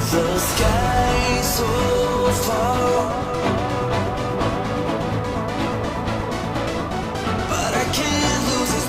The sky so far, but I can't lose it.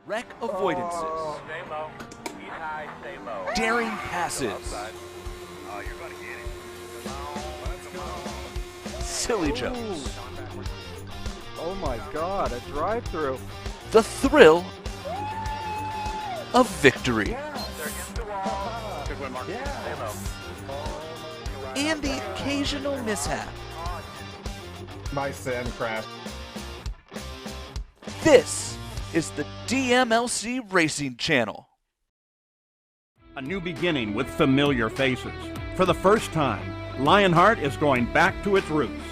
Wreck avoidances. Stay low. He's high, stay low. Daring passes. Oh, you're gonna get it. Silly jumps. Oh my god, a drive-through. The thrill of victory. They're against the wall. Good win, Mark. Stay low. And the occasional mishap. My sand crash. This is the DMLC Racing Channel. A new beginning with familiar faces. For the first time, Lionheart is going back to its roots.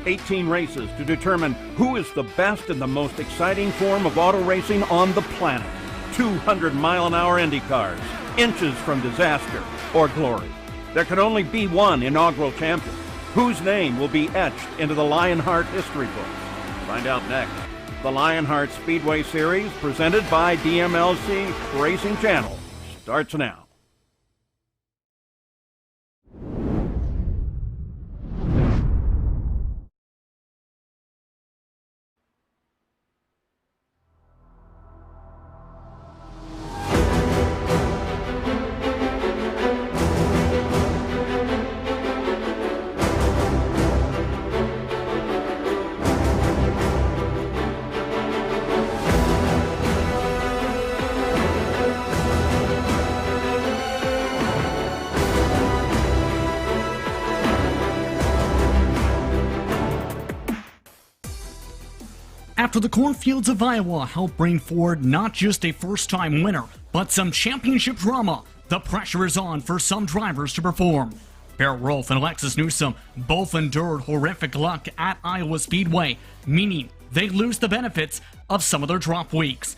18 races to determine who is the best and the most exciting form of auto racing on the planet. 200-mile-an-hour Indy cars, inches from disaster or glory. There can only be one inaugural champion, whose name will be etched into the Lionheart history books. Find out next. The Lionheart Speedway Series, presented by DMLC Racing Channel, starts now. After the cornfields of Iowa helped bring forward not just a first-time winner, but some championship drama, the pressure is on for some drivers to perform. Barrett Rolfe and Alexis Newsom both endured horrific luck at Iowa Speedway, meaning they lose the benefits of some of their drop weeks.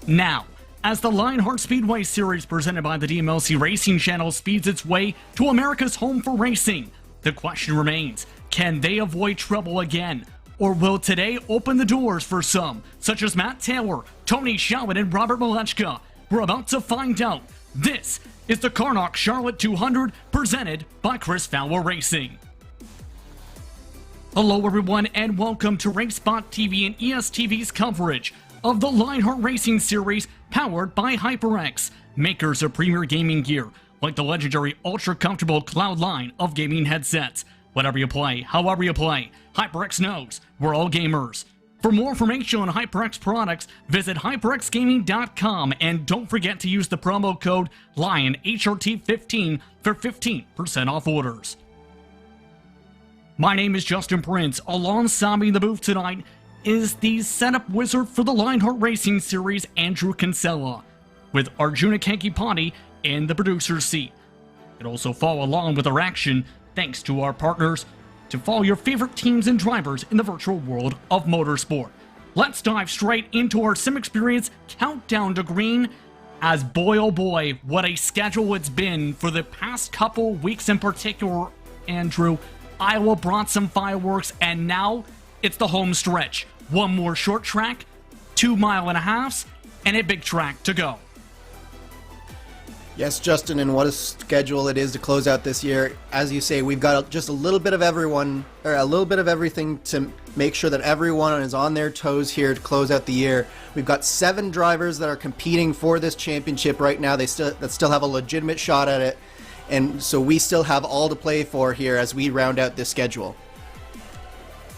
Now, as the Lionheart Speedway Series presented by the DMLC Racing Channel speeds its way to America's home for racing, the question remains, can they avoid trouble again? Or will today open the doors for some, such as Matt Taylor, Tony Shalvin, and Robert Malechka? We're about to find out. This is the KARNOX Charlotte 200 presented by Chris Fowler Racing. Hello everyone and welcome to RaceSpotTV and ESTV's coverage of the Lionheart Racing Series powered by HyperX, makers of premier gaming gear like the legendary ultra-comfortable Cloud line of gaming headsets. Whatever you play, however you play, HyperX knows we're all gamers. For more information on HyperX products, visit hyperxgaming.com and don't forget to use the promo code LionHRT15 for 15% off orders. My name is Justin Prince. Alongside me in the booth tonight is the setup wizard for the Lionheart Racing Series, Andrew Kinsella, with Arjuna Kankipati in the producer's seat. You can also follow along with our action thanks to our partners to follow your favorite teams and drivers in the virtual world of motorsport. Let's dive straight into our sim experience countdown to green, as boy oh boy, what a schedule it's been for the past couple weeks in particular, Andrew. Iowa brought some fireworks and now it's the home stretch. One more short track, 2.5 miles, and a big track to go. Yes, Justin, and what a schedule it is to close out this year. As you say, we've got just a little bit of everyone, or a little bit of everything to make sure that everyone is on their toes here to close out the year. We've got 7 drivers that are competing for this championship right now. That still have a legitimate shot at it, and so we still have all to play for here as we round out this schedule.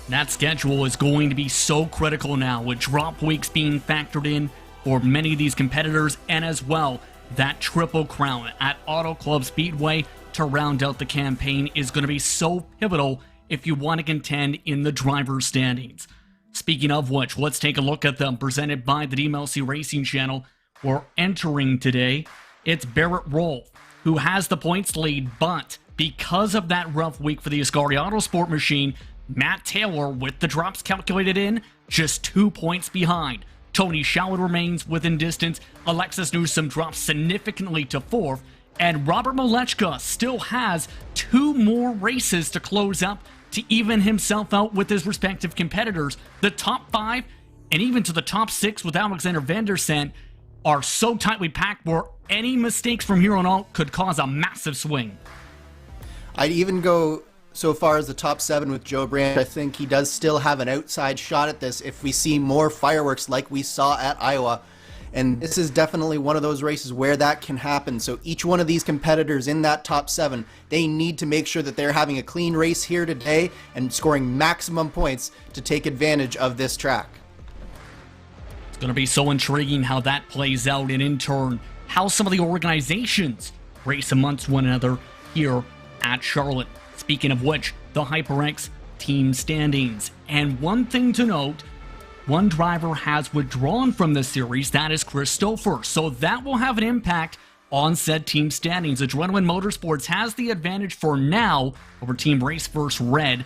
That schedule is going to be so critical now, with drop weeks being factored in for many of these competitors, and as well, that triple crown at Auto Club Speedway to round out the campaign is going to be so pivotal if you want to contend in the driver's standings. Speaking of which, let's take a look at them, presented by the DMLC Racing Channel. We're entering today, it's Barrett Rolfe, who has the points lead, but because of that rough week for the Ascari Autosport machine, Matt Taylor, with the drops calculated in, just 2 points behind. Tony Shalvin remains within distance, Alexis Newsom drops significantly to 4th, and Robert Malechka still has 2 more races to close up to even himself out with his respective competitors. The top 5, and even to the top 6 with Alexander Vandersand, are so tightly packed where any mistakes from here on out could cause a massive swing. I'd even go so far as the top 7 with Joe Brandt. I think he does still have an outside shot at this if we see more fireworks like we saw at Iowa. And this is definitely one of those races where that can happen. So each one of these competitors in that top 7, they need to make sure that they're having a clean race here today and scoring maximum points to take advantage of this track. It's going to be so intriguing how that plays out, and in turn, how some of the organizations race amongst one another here at Charlotte. Speaking of which, the HyperX team standings. And one thing to note, one driver has withdrawn from the series, that is Chris Stouffer. So that will have an impact on said team standings. Adrenaline Motorsports has the advantage for now over Team Race First Red,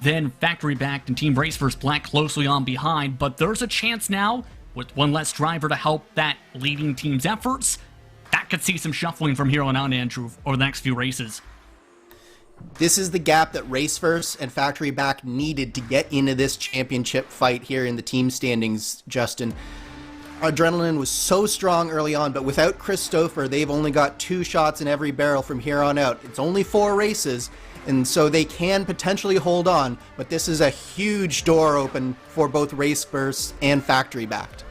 then Factory Backed and Team Race First Black closely on behind. But there's a chance now, with one less driver to help that leading team's efforts, that could see some shuffling from here on out, Andrew, over the next few races. This is the gap that Race First and Factory Back needed to get into this championship fight here in the team standings, Justin. Adrenaline was so strong early on, but without Chris Stouffer, they've only got 2 shots in every barrel from here on out. It's only 4 races, and so they can potentially hold on, but this is a huge door open for both Race First and Factory Backed.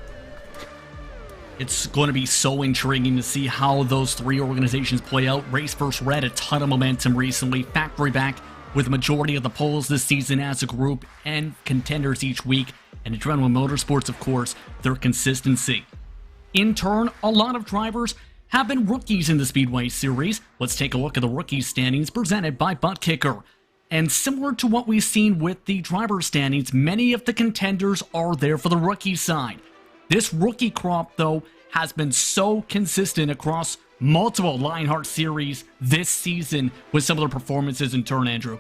It's going to be so intriguing to see how those 3 organizations play out. Race First Red, a ton of momentum recently. Factory Back with the majority of the polls this season as a group and contenders each week. And Adrenaline Motorsports, of course, their consistency. In turn, a lot of drivers have been rookies in the Speedway Series. Let's take a look at the rookie standings presented by Butt Kicker. And similar to what we've seen with the driver standings, many of the contenders are there for the rookie side. This rookie crop, though, has been so consistent across multiple Lionheart series this season with some of their performances in turn, Andrew.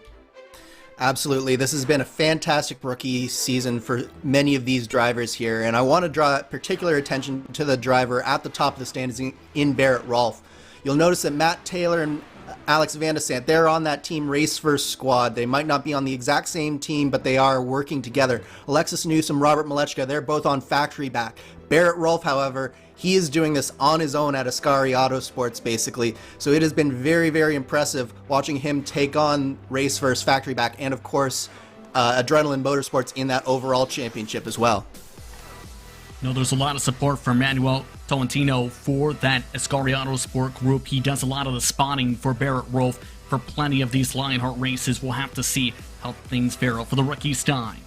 Absolutely. This has been a fantastic rookie season for many of these drivers here, and I want to draw particular attention to the driver at the top of the standings in Barrett Rolfe. You'll notice that Matt Taylor and Alex Van de Sant, they're on that team Race First squad. They might not be on the exact same team, but they are working together. Alexis Newsom, Robert Malechka, they're both on factory back. Barrett Rolfe, however, he is doing this on his own at Ascari Autosports, basically. So it has been very, very impressive watching him take on Race First factory back and, of course, Adrenaline Motorsports in that overall championship as well. No, there's a lot of support from Manuel Tolentino for that Ascari Autosport group. He does a lot of the spotting for Barrett Rolfe for plenty of these Lionheart races. We'll have to see how things fare out for the rookie Stein.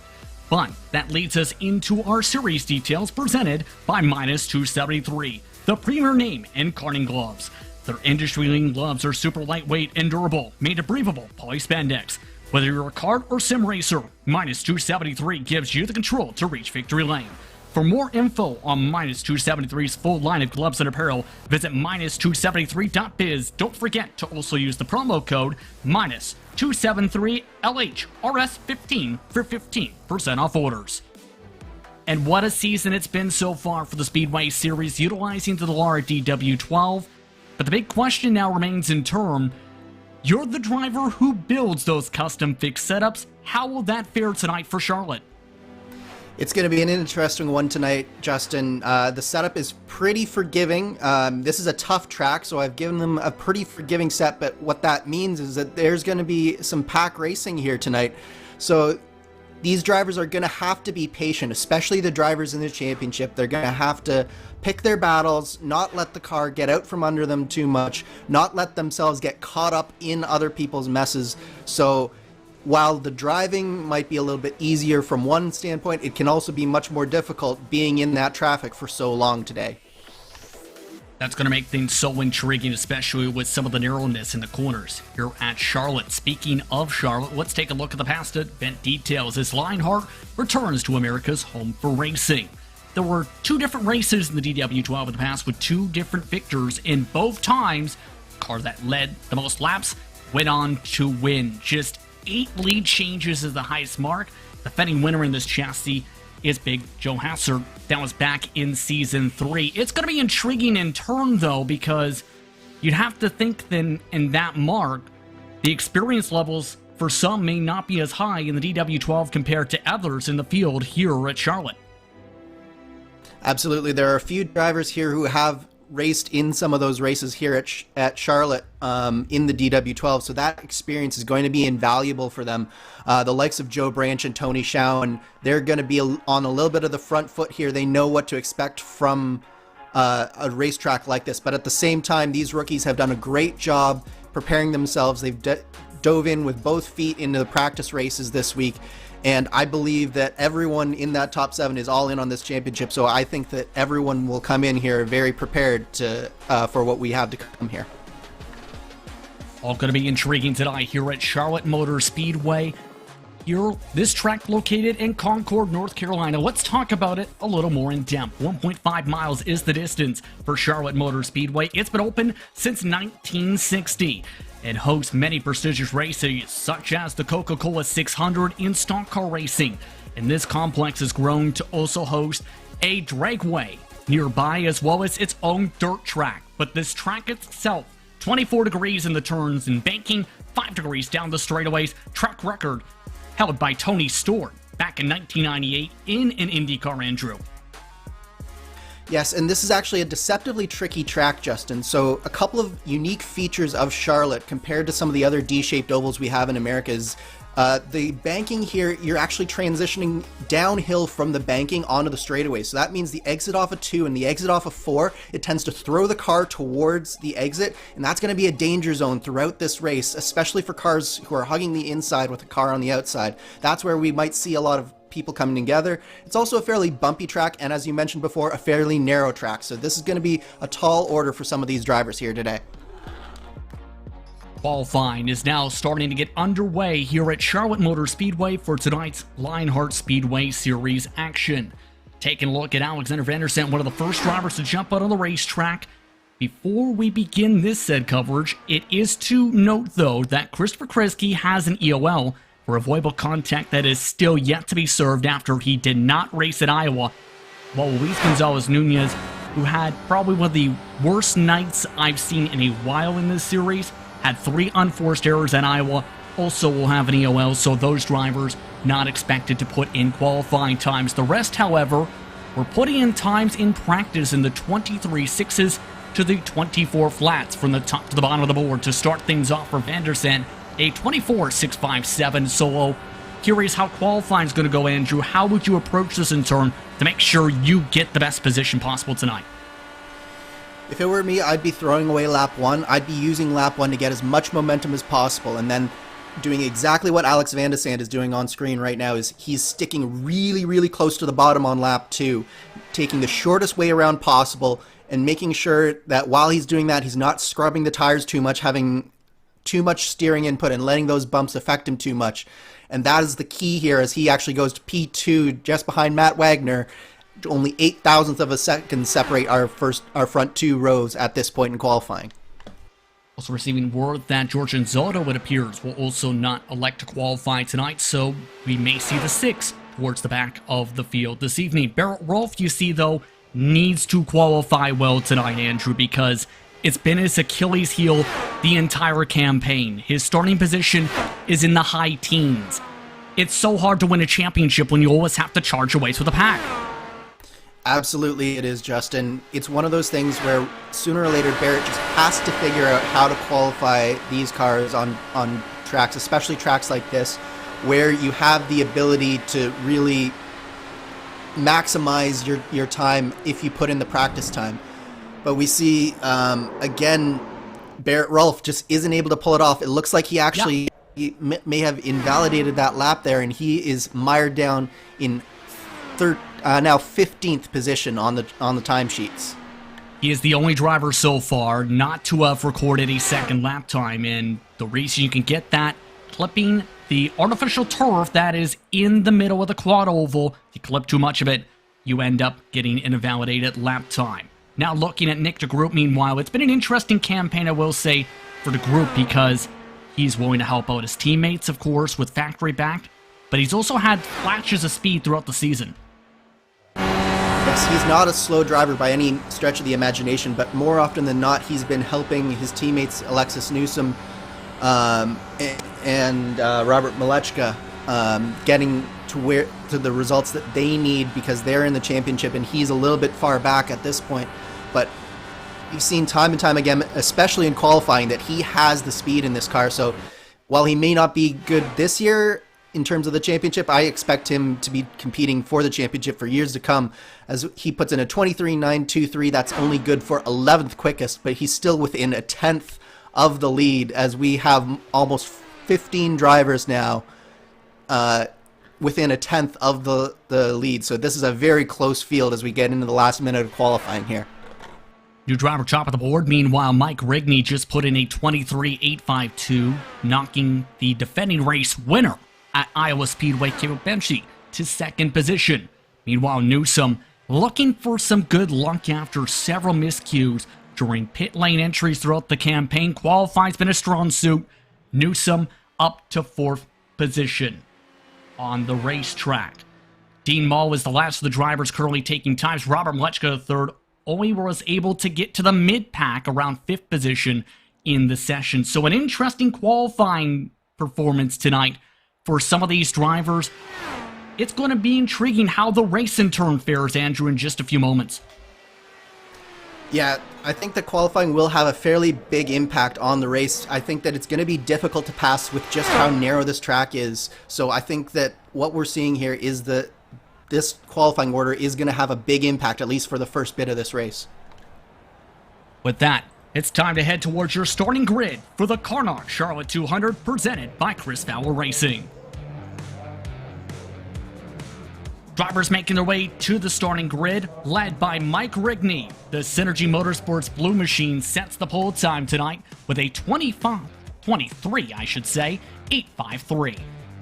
But that leads us into our series details presented by Minus 273, the premier name in karting gloves. Their industry-leading gloves are super lightweight and durable, made of breathable polyspandex. Whether you're a kart or sim racer, Minus 273 gives you the control to reach victory lane. For more info on Minus 273's full line of gloves and apparel, visit minus273.biz. Don't forget to also use the promo code Minus273LHRS15 for 15% off orders. And what a season it's been so far for the Speedway Series utilizing the Dallara DW12. But the big question now remains in turn, you're the driver who builds those custom fixed setups. How will that fare tonight for Charlotte? It's going to be an interesting one tonight, Justin. The setup is pretty forgiving. This is a tough track, so I've given them a pretty forgiving set, but what that means is that there's going to be some pack racing here tonight. So these drivers are going to have to be patient, especially the drivers in the championship. They're going to have to pick their battles, not let the car get out from under them too much, not let themselves get caught up in other people's messes. So while the driving might be a little bit easier from one standpoint, it can also be much more difficult being in that traffic for so long today. That's going to make things so intriguing, especially with some of the narrowness in the corners here at Charlotte. Speaking of Charlotte, let's take a look at the past event details as Lionheart returns to America's home for racing. There were two different races in the DW12 in the past with two different victors, and both times, the car that led the most laps went on to win. Just 8 lead changes is the highest mark. The defending winner in this chassis is Big Joe Hassert. That was back in Season 3. It's going to be intriguing in turn, though, because you'd have to think then in that mark, the experience levels for some may not be as high in the DW12 compared to others in the field here at Charlotte. Absolutely. There are a few drivers here who have raced in some of those races here at Charlotte in the DW12, so that experience is going to be invaluable for them. The likes of Joe Branch and Tony Schowen, they're going to be on a little bit of the front foot here. They know what to expect from a racetrack like this, but at the same time, these rookies have done a great job preparing themselves. They've dove in with both feet into the practice races this week, and I believe that everyone in that top 7 is all in on this championship, so I think that everyone will come in here very prepared to for what we have to come here. All going to be intriguing tonight here at Charlotte Motor Speedway. Here, this track located in Concord, North Carolina. Let's talk about it a little more in depth. 1.5 miles is the distance for Charlotte Motor Speedway. It's been open since 1960 and hosts many prestigious races such as the Coca-Cola 600 in stock car racing. And this complex has grown to also host a dragway nearby as well as its own dirt track. But this track itself, 24 degrees in the turns and banking, 5 degrees down the straightaways, track record held by Tony Stewart back in 1998 in an IndyCar, Andrew. Yes, and this is actually a deceptively tricky track, Justin. So a couple of unique features of Charlotte compared to some of the other D-shaped ovals we have in America is the banking here, you're actually transitioning downhill from the banking onto the straightaway. So that means the exit off of 2 and the exit off of 4, it tends to throw the car towards the exit, and that's going to be a danger zone throughout this race, especially for cars who are hugging the inside with a car on the outside. That's where we might see a lot of people coming together. It's also a fairly bumpy track, and as you mentioned before, a fairly narrow track. So this is going to be a tall order for some of these drivers here today. Qualifying is now starting to get underway here at Charlotte Motor Speedway for tonight's Lionheart Speedway Series action. Taking a look at Alexander Vandersand, one of the first drivers to jump out on the racetrack. Before we begin this said coverage, it is to note though that Christopher Kresge has an EOL for avoidable contact that is still yet to be served after he did not race at Iowa, while Luis Gonzalez Nunez, who had probably one of the worst nights I've seen in a while in this series, had 3 unforced errors at Iowa, also will have an EOL, so those drivers not expected to put in qualifying times. The rest, however, were putting in times in practice in the 23 sixes to the 24 flats from the top to the bottom of the board. To start things off for Vandersand, a 24.657 solo. Curious how qualifying is going to go, Andrew. How would you approach this in turn to make sure you get the best position possible tonight? If it were me, I'd be throwing away lap 1. I'd be using lap 1 to get as much momentum as possible, and then doing exactly what Alex Vandersand is doing on screen right now. Is he's sticking really close to the bottom on lap 2, taking the shortest way around possible, and making sure that while he's doing that, he's not scrubbing the tires too much, having too much steering input, and letting those bumps affect him too much. And that is the key here, as he actually goes to P2 just behind Matt Wagner. Only 0.08 of a second separate our front 2 rows at this point in qualifying. Also receiving word that George Anzotto, it appears, will also not elect to qualify tonight, so we may see the 6 towards the back of the field this evening. Barrett Rolfe, you see, though, needs to qualify well tonight, Andrew, because it's been his Achilles heel the entire campaign. His starting position is in the high teens. It's so hard to win a championship when you always have to charge away to the pack. Absolutely it is, Justin. It's one of those things where sooner or later Barrett just has to figure out how to qualify these cars on tracks, especially tracks like this, where you have the ability to really maximize your time if you put in the practice time. But we see, again, Barrett Rolfe just isn't able to pull it off. It looks like he actually he may have invalidated that lap there, and he is mired down in now 15th position on the timesheets. He is the only driver so far not to have recorded a second lap time, and the reason you can get that, clipping the artificial turf that is in the middle of the quad oval. If you clip too much of it, you end up getting an invalidated lap time. Now looking at Nick DeGroot, meanwhile, it's been an interesting campaign, I will say, for DeGroot, because he's willing to help out his teammates, of course, with factory back, but he's also had flashes of speed throughout the season. Yes, he's not a slow driver by any stretch of the imagination, but more often than not, he's been helping his teammates Alexis Newsom and Robert Malechka getting to the results that they need, because they're in the championship and he's a little bit far back at this point. But you've seen time and time again, especially in qualifying, that he has the speed in this car. So while he may not be good this year in terms of the championship, I expect him to be competing for the championship for years to come, as he puts in a 23.923. That's only good for 11th quickest, but he's still within a 10th of the lead, as we have almost 15 drivers now within a 10th of the lead. So this is a very close field as we get into the last minute of qualifying here. New driver top of the board. Meanwhile, Mike Rigney just put in a 23.852, knocking the defending race winner at Iowa Speedway, Caleb Benchy, to 2nd position. Meanwhile, Newsom looking for some good luck after several miscues during pit lane entries throughout the campaign. Qualifying's been a strong suit. Newsom up to 4th position on the racetrack. Dean Mull is the last of the drivers currently taking times. Robert Malechka III only was able to get to the mid-pack around 5th position in the session. So an interesting qualifying performance tonight for some of these drivers. It's going to be intriguing how the race in turn fares, Andrew, in just a few moments. Yeah, I think that qualifying will have a fairly big impact on the race. I think that it's going to be difficult to pass with just how narrow this track is. So I think that what we're seeing here is that this qualifying order is going to have a big impact, at least for the first bit of this race. With that, it's time to head towards your starting grid for the KARNOX Charlotte 200, presented by Chris Fowler Racing. Drivers making their way to the starting grid, led by Mike Rigney. The Synergy Motorsports Blue Machine sets the pole time tonight with a 23, I should say, 8.53.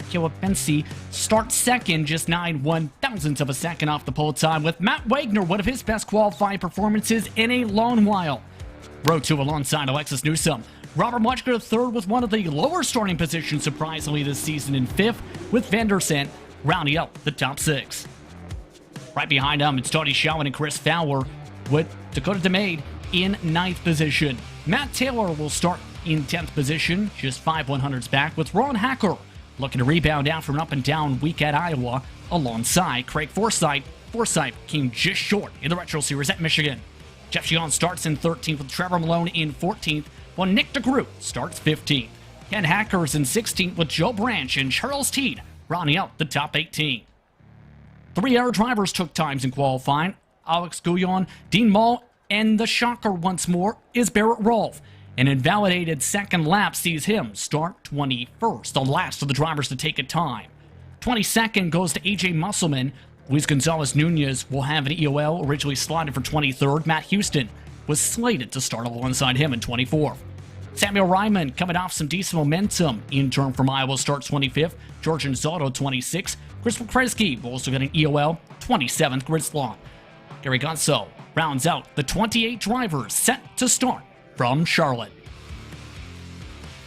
Kiwapensi starts second, just 9/1000ths of a second off the pole time, with Matt Wagner, one of his best qualifying performances in a long while. Row 2 alongside Alexis Newsom. Robert Muchka third with one of the lower starting positions surprisingly this season in 5th, with Vandersant rounding out the top 6. Right behind him, it's Tony Schowen and Chris Fowler, with Dakota DeMade in 9th position. Matt Taylor will start in 10th position, just 5/100ths back, with Ron Hacker looking to rebound after an up-and-down week at Iowa alongside Craig Forsythe. Forsythe came just short in the Retro Series at Michigan. Jeff Gion starts in 13th with Trevor Malone in 14th, while Nick DeGroot starts 15th. Ken Hackers in 16th with Joe Branch and Charles Teed rounding out the top 18. 3 air drivers took times in qualifying. Alex Guyon, Dean Mall, and the shocker once more is Barrett Rolfe. An invalidated second lap sees him start 21st, the last of the drivers to take a time. 22nd goes to AJ Musselman. Luis Gonzalez Nunez will have an EOL, originally slotted for 23rd. Matt Houston was slated to start alongside him in 24th. Samuel Ryman coming off some decent momentum in turn from Iowa, starts 25th. Georgian Zotto 26th. Chris Kresge will also get an EOL, 27th grid slot. Gary Gonzo rounds out the 28 drivers set to start from Charlotte.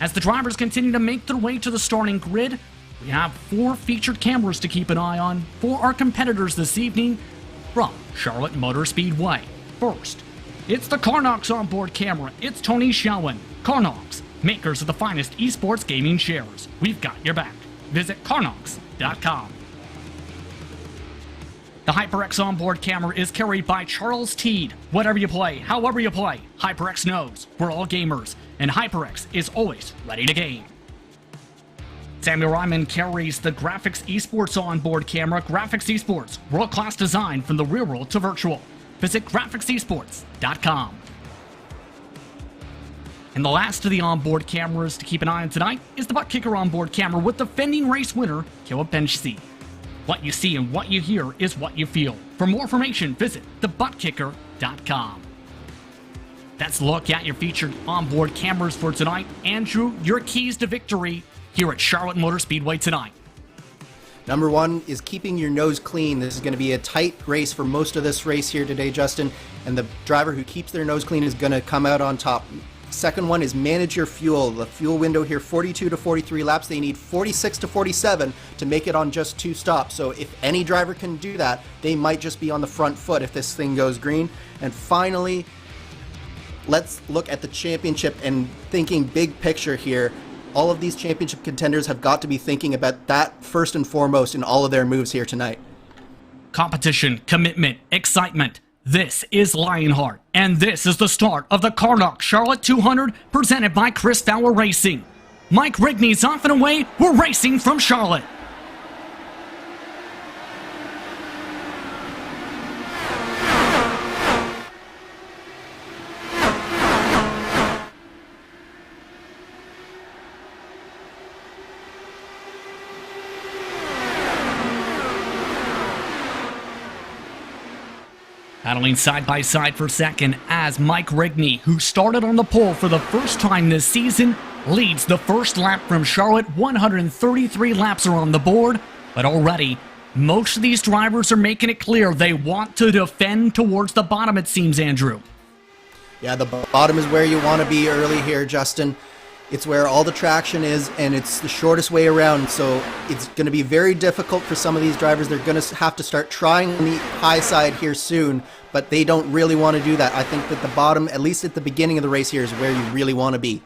As the drivers continue to make their way to the starting grid, we have 4 featured cameras to keep an eye on for our competitors this evening from Charlotte Motor Speedway. First, it's the KARNOX onboard camera. It's Tony Schowen. KARNOX, makers of the finest esports gaming chairs. We've got your back. Visit KARNOX.com. The HyperX onboard camera is carried by Charles Teed. Whatever you play, however you play, HyperX knows we're all gamers, and HyperX is always ready to game. Samuel Ryman carries the Graphics Esports onboard camera. Graphics Esports, world-class design from the real world to virtual. Visit GraphicsEsports.com. And the last of the onboard cameras to keep an eye on tonight is the butt kicker onboard camera with defending race winner Kiwapensi. What you see and what you hear is what you feel. For more information, visit thebuttkicker.com. That's a look at your featured onboard cameras for tonight. Andrew, your keys to victory here at Charlotte Motor Speedway tonight. Number 1 is keeping your nose clean. This is going to be a tight race for most of this race here today, Justin, and the driver who keeps their nose clean is going to come out on top. Second one is manage your fuel. The fuel window here, 42 to 43 laps. They need 46 to 47 to make it on just 2 stops. So if any driver can do that, they might just be on the front foot if this thing goes green. And finally, let's look at the championship and thinking big picture here. All of these championship contenders have got to be thinking about that first and foremost in all of their moves here tonight. Competition, commitment, excitement. This is Lionheart, and this is the start of the KARNOX Charlotte 200 presented by Chris Fowler Racing. Mike Rigney's off and away. We're racing from Charlotte. Battling side by side for second as Mike Rigney, who started on the pole for the first time this season, leads the first lap from Charlotte. 133 laps are on the board, but already most of these drivers are making it clear they want to defend towards the bottom, it seems, Andrew. Yeah, the bottom is where you want to be early here, Justin. It's where all the traction is, and it's the shortest way around, so it's going to be very difficult for some of these drivers. They're going to have to start trying on the high side here soon, but they don't really want to do that. I think that the bottom, at least at the beginning of the race here, is where you really want to be.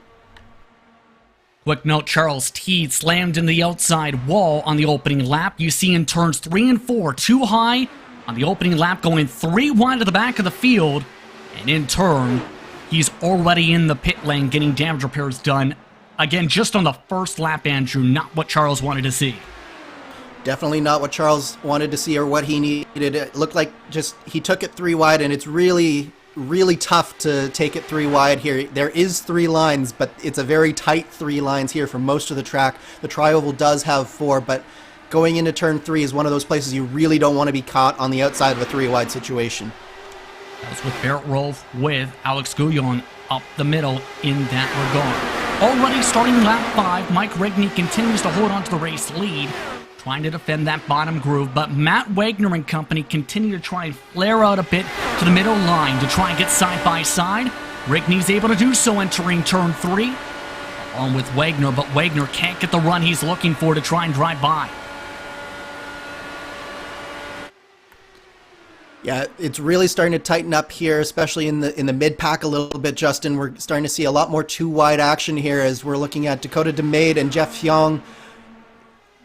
Quick note, Charles Teed slammed in the outside wall on the opening lap. You see in turns 3 and 4, too high on the opening lap, going 3 wide to the back of the field, and in turn, he's already in the pit lane getting damage repairs done. Again, just on the first lap, Andrew, not what Charles wanted to see. Definitely not what Charles wanted to see or what he needed. It looked like just he took it 3 wide, and it's really, really tough to take it 3 wide here. There is 3 lines, but it's a very tight 3 lines here for most of the track. The tri-oval does have 4, but going into turn 3 is one of those places you really don't want to be caught on the outside of a 3 wide situation. That was with Barrett Rolfe with Alex Guyon up the middle in that regard. Already starting lap 5, Mike Rigney continues to hold on to the race lead, trying to defend that bottom groove, but Matt Wagner and company continue to try and flare out a bit to the middle line to try and get side by side. Rigney's able to do so entering turn 3, along with Wagner, but Wagner can't get the run he's looking for to try and drive by. Yeah, it's really starting to tighten up here, especially in the mid pack a little bit, Justin. We're starting to see a lot more two wide action here as we're looking at Dakota DeMade and Jeff Young.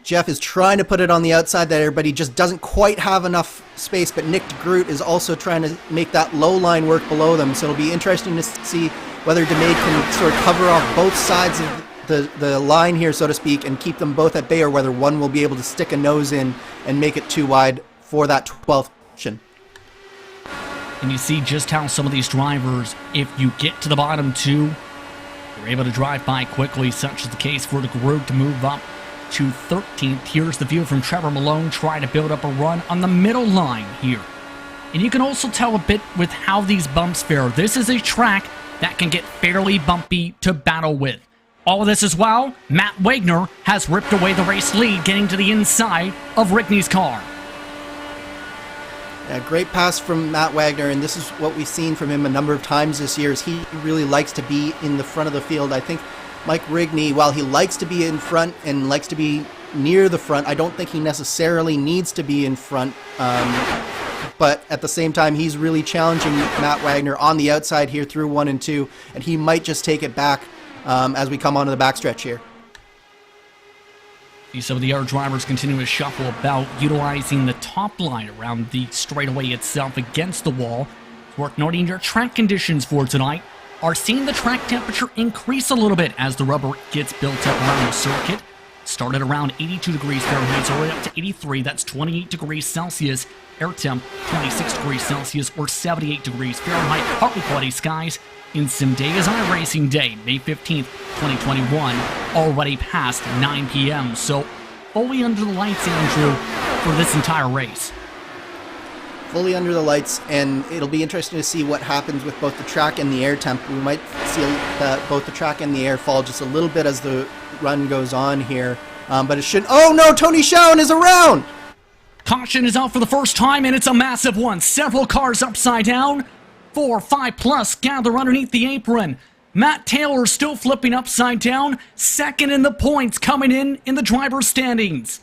Jeff is trying to put it on the outside there, but he just doesn't quite have enough space. But Nick DeGroot is also trying to make that low line work below them. So it'll be interesting to see whether DeMade can sort of cover off both sides of the line here, so to speak, and keep them both at bay, or whether one will be able to stick a nose in and make it too wide for that 12th position. And you see just how some of these drivers, if you get to the bottom 2, you're able to drive by quickly, such as the case for the group to move up to 13th. Here's the view from Trevor Malone trying to build up a run on the middle line here. And you can also tell a bit with how these bumps fare. This is a track that can get fairly bumpy to battle with. All of this as well, Matt Wagner has ripped away the race lead, getting to the inside of Rigney's car. Yeah, great pass from Matt Wagner, and this is what we've seen from him a number of times this year, is he really likes to be in the front of the field. I think Mike Rigney, while he likes to be in front and likes to be near the front, I don't think he necessarily needs to be in front. But at the same time, he's really challenging Matt Wagner on the outside here through 1 and 2, and he might just take it back as we come onto the backstretch here. Some of the other drivers continue to shuffle about, utilizing the top line around the straightaway itself against the wall. It's worth noting your track conditions for tonight are seeing the track temperature increase a little bit as the rubber gets built up around the circuit. Started around 82 degrees Fahrenheit, all the way up to 83. That's 28 degrees Celsius. Air temp, 26 degrees Celsius or 78 degrees Fahrenheit. Partly cloudy skies. In Sim Day is iRacing Day, May 15th, 2021, already past 9 p.m. So, fully under the lights, Andrew, for this entire race. Fully under the lights, and it'll be interesting to see what happens with both the track and the air temp. We might see both the track and the air fall just a little bit as the run goes on here. But it shouldn't... Oh no, Tony Schoen is around! Caution is out for the first time, and it's a massive one. Several cars upside down. 4, 5 plus gather underneath the apron. Matt Taylor still flipping upside down, second in the points, coming in the driver's standings.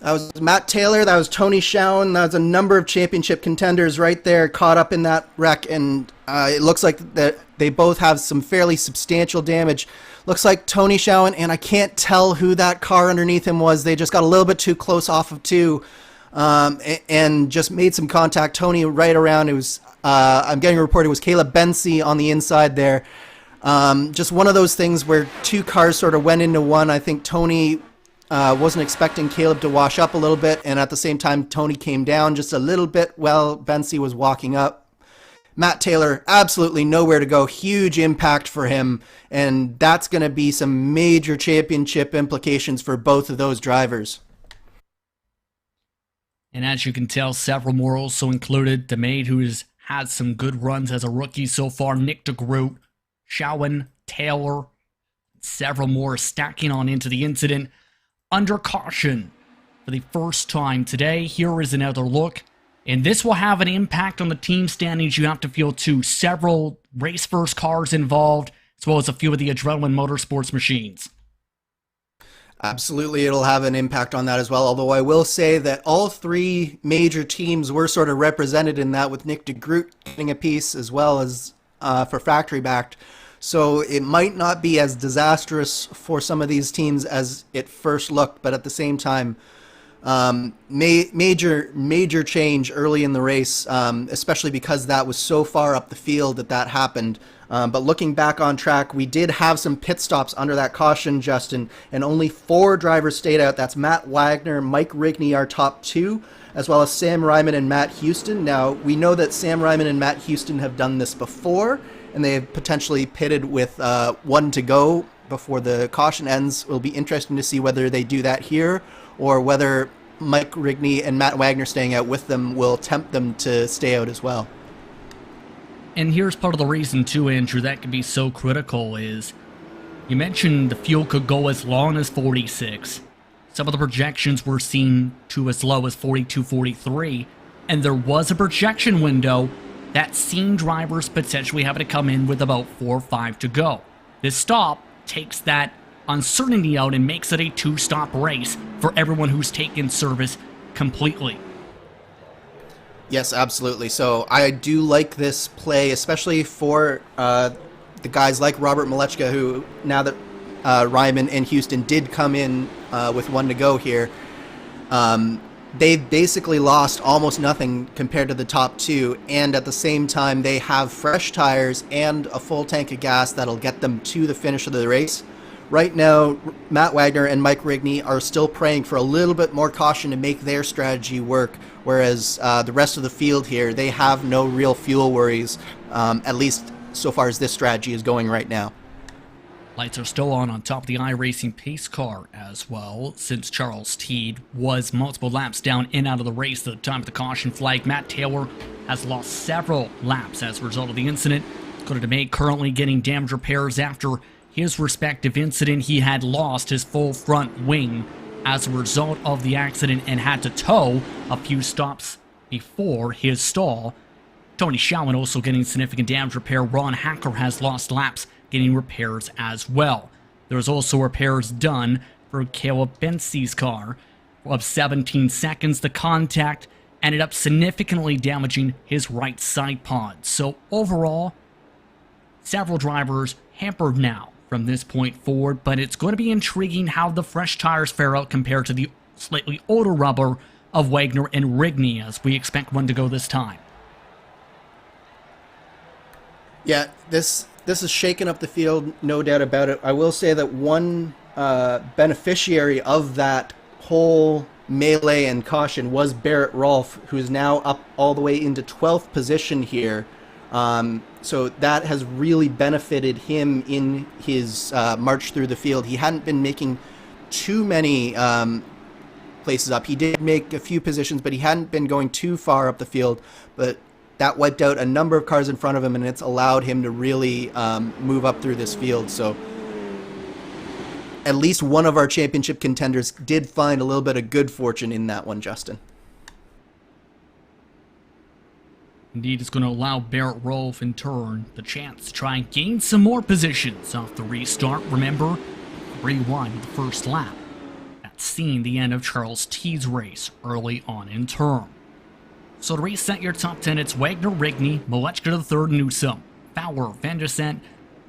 That was Matt Taylor, that was Tony Schoen, that was a number of championship contenders right there caught up in that wreck, and it looks like that they both have some fairly substantial damage. Looks like Tony Schoen, and I can't tell who that car underneath him was. They just got a little bit too close off of 2. And just made some contact. Tony right around. It was, I'm getting a report, it was Caleb Bensey on the inside there. Just one of those things where 2 cars sort of went into one. I think Tony wasn't expecting Caleb to wash up a little bit, and at the same time, Tony came down just a little bit while Bensey was walking up. Matt Taylor, absolutely nowhere to go. Huge impact for him, and that's going to be some major championship implications for both of those drivers. And as you can tell, several more also included. DeMade, who has had some good runs as a rookie so far. Nick DeGroot, Schoen, Taylor, several more stacking on into the incident. Under caution for the first time today. Here is another look. And this will have an impact on the team standings. You have to feel too. Several race first cars involved, as well as a few of the Adrenaline Motorsports machines. Absolutely, it'll have an impact on that as well, although I will say that all 3 major teams were sort of represented in that, with Nick DeGroot getting a piece as well as for factory backed. So it might not be as disastrous for some of these teams as it first looked, but at the same time, major change early in the race, especially because that was so far up the field that happened. But looking back on track, we did have some pit stops under that caution, Justin, and only 4 drivers stayed out. That's Matt Wagner, Mike Rigney, our top 2, as well as Sam Ryman and Matt Houston. Now, we know that Sam Ryman and Matt Houston have done this before, and they have potentially pitted with 1 to go before the caution ends. It'll be interesting to see whether they do that here, or whether Mike Rigney and Matt Wagner staying out with them will tempt them to stay out as well. And here's part of the reason too, Andrew, that could be so critical is you mentioned the fuel could go as long as 46. Some of the projections were seen to as low as 42, 43. And there was a projection window that seen drivers potentially having to come in with about 4 or 5 to go. This stop takes that uncertainty out and makes it a 2-stop race for everyone who's taken service completely. Yes, absolutely. So I do like this play, especially for the guys like Robert Malechka, who now that Ryman and Houston did come in with 1 to go here, they've basically lost almost nothing compared to the top 2, and at the same time they have fresh tires and a full tank of gas that'll get them to the finish of the race. Right now, Matt Wagner and Mike Rigney are still praying for a little bit more caution to make their strategy work, whereas the rest of the field here, they have no real fuel worries, at least so far as this strategy is going right now. Lights are still on top of the iRacing pace car as well, since Charles Teed was multiple laps down and out of the race at the time of the caution flag. Matt Taylor has lost several laps as a result of the incident. Dakota DeMay currently getting damage repairs after his respective incident. He had lost his full front wing as a result of the accident and had to tow a few stops before his stall. Tony Schowen also getting significant damage repair. Ron Hacker has lost laps getting repairs as well. There's also repairs done for Caleb Bensey's car of 17 seconds. The contact ended up significantly damaging his right side pod. So overall, several drivers hampered now from this point forward, but it's going to be intriguing how the fresh tires fare out compared to the slightly older rubber of Wagner and Rigney, as we expect 1 to go this time. Yeah, this is shaking up the field, no doubt about it. I will say that one beneficiary of that whole melee and caution was Barrett Rolfe, who is now up all the way into 12th position here. So that has really benefited him in his march through the field. He hadn't been making too many places up. He did make a few positions, but he hadn't been going too far up the field. But that wiped out a number of cars in front of him, and it's allowed him to really move up through this field. So at least one of our championship contenders did find a little bit of good fortune in that one, Justin. Indeed, it's going to allow Barrett Rolfe in turn the chance to try and gain some more positions off the restart. Remember, 3-1 the first lap. That's seen the end of Charles Teed's race early on in term. So to reset your top 10, it's Wagner, Rigney, Malechka to the third, Newsom, Fowler, Van der Sant,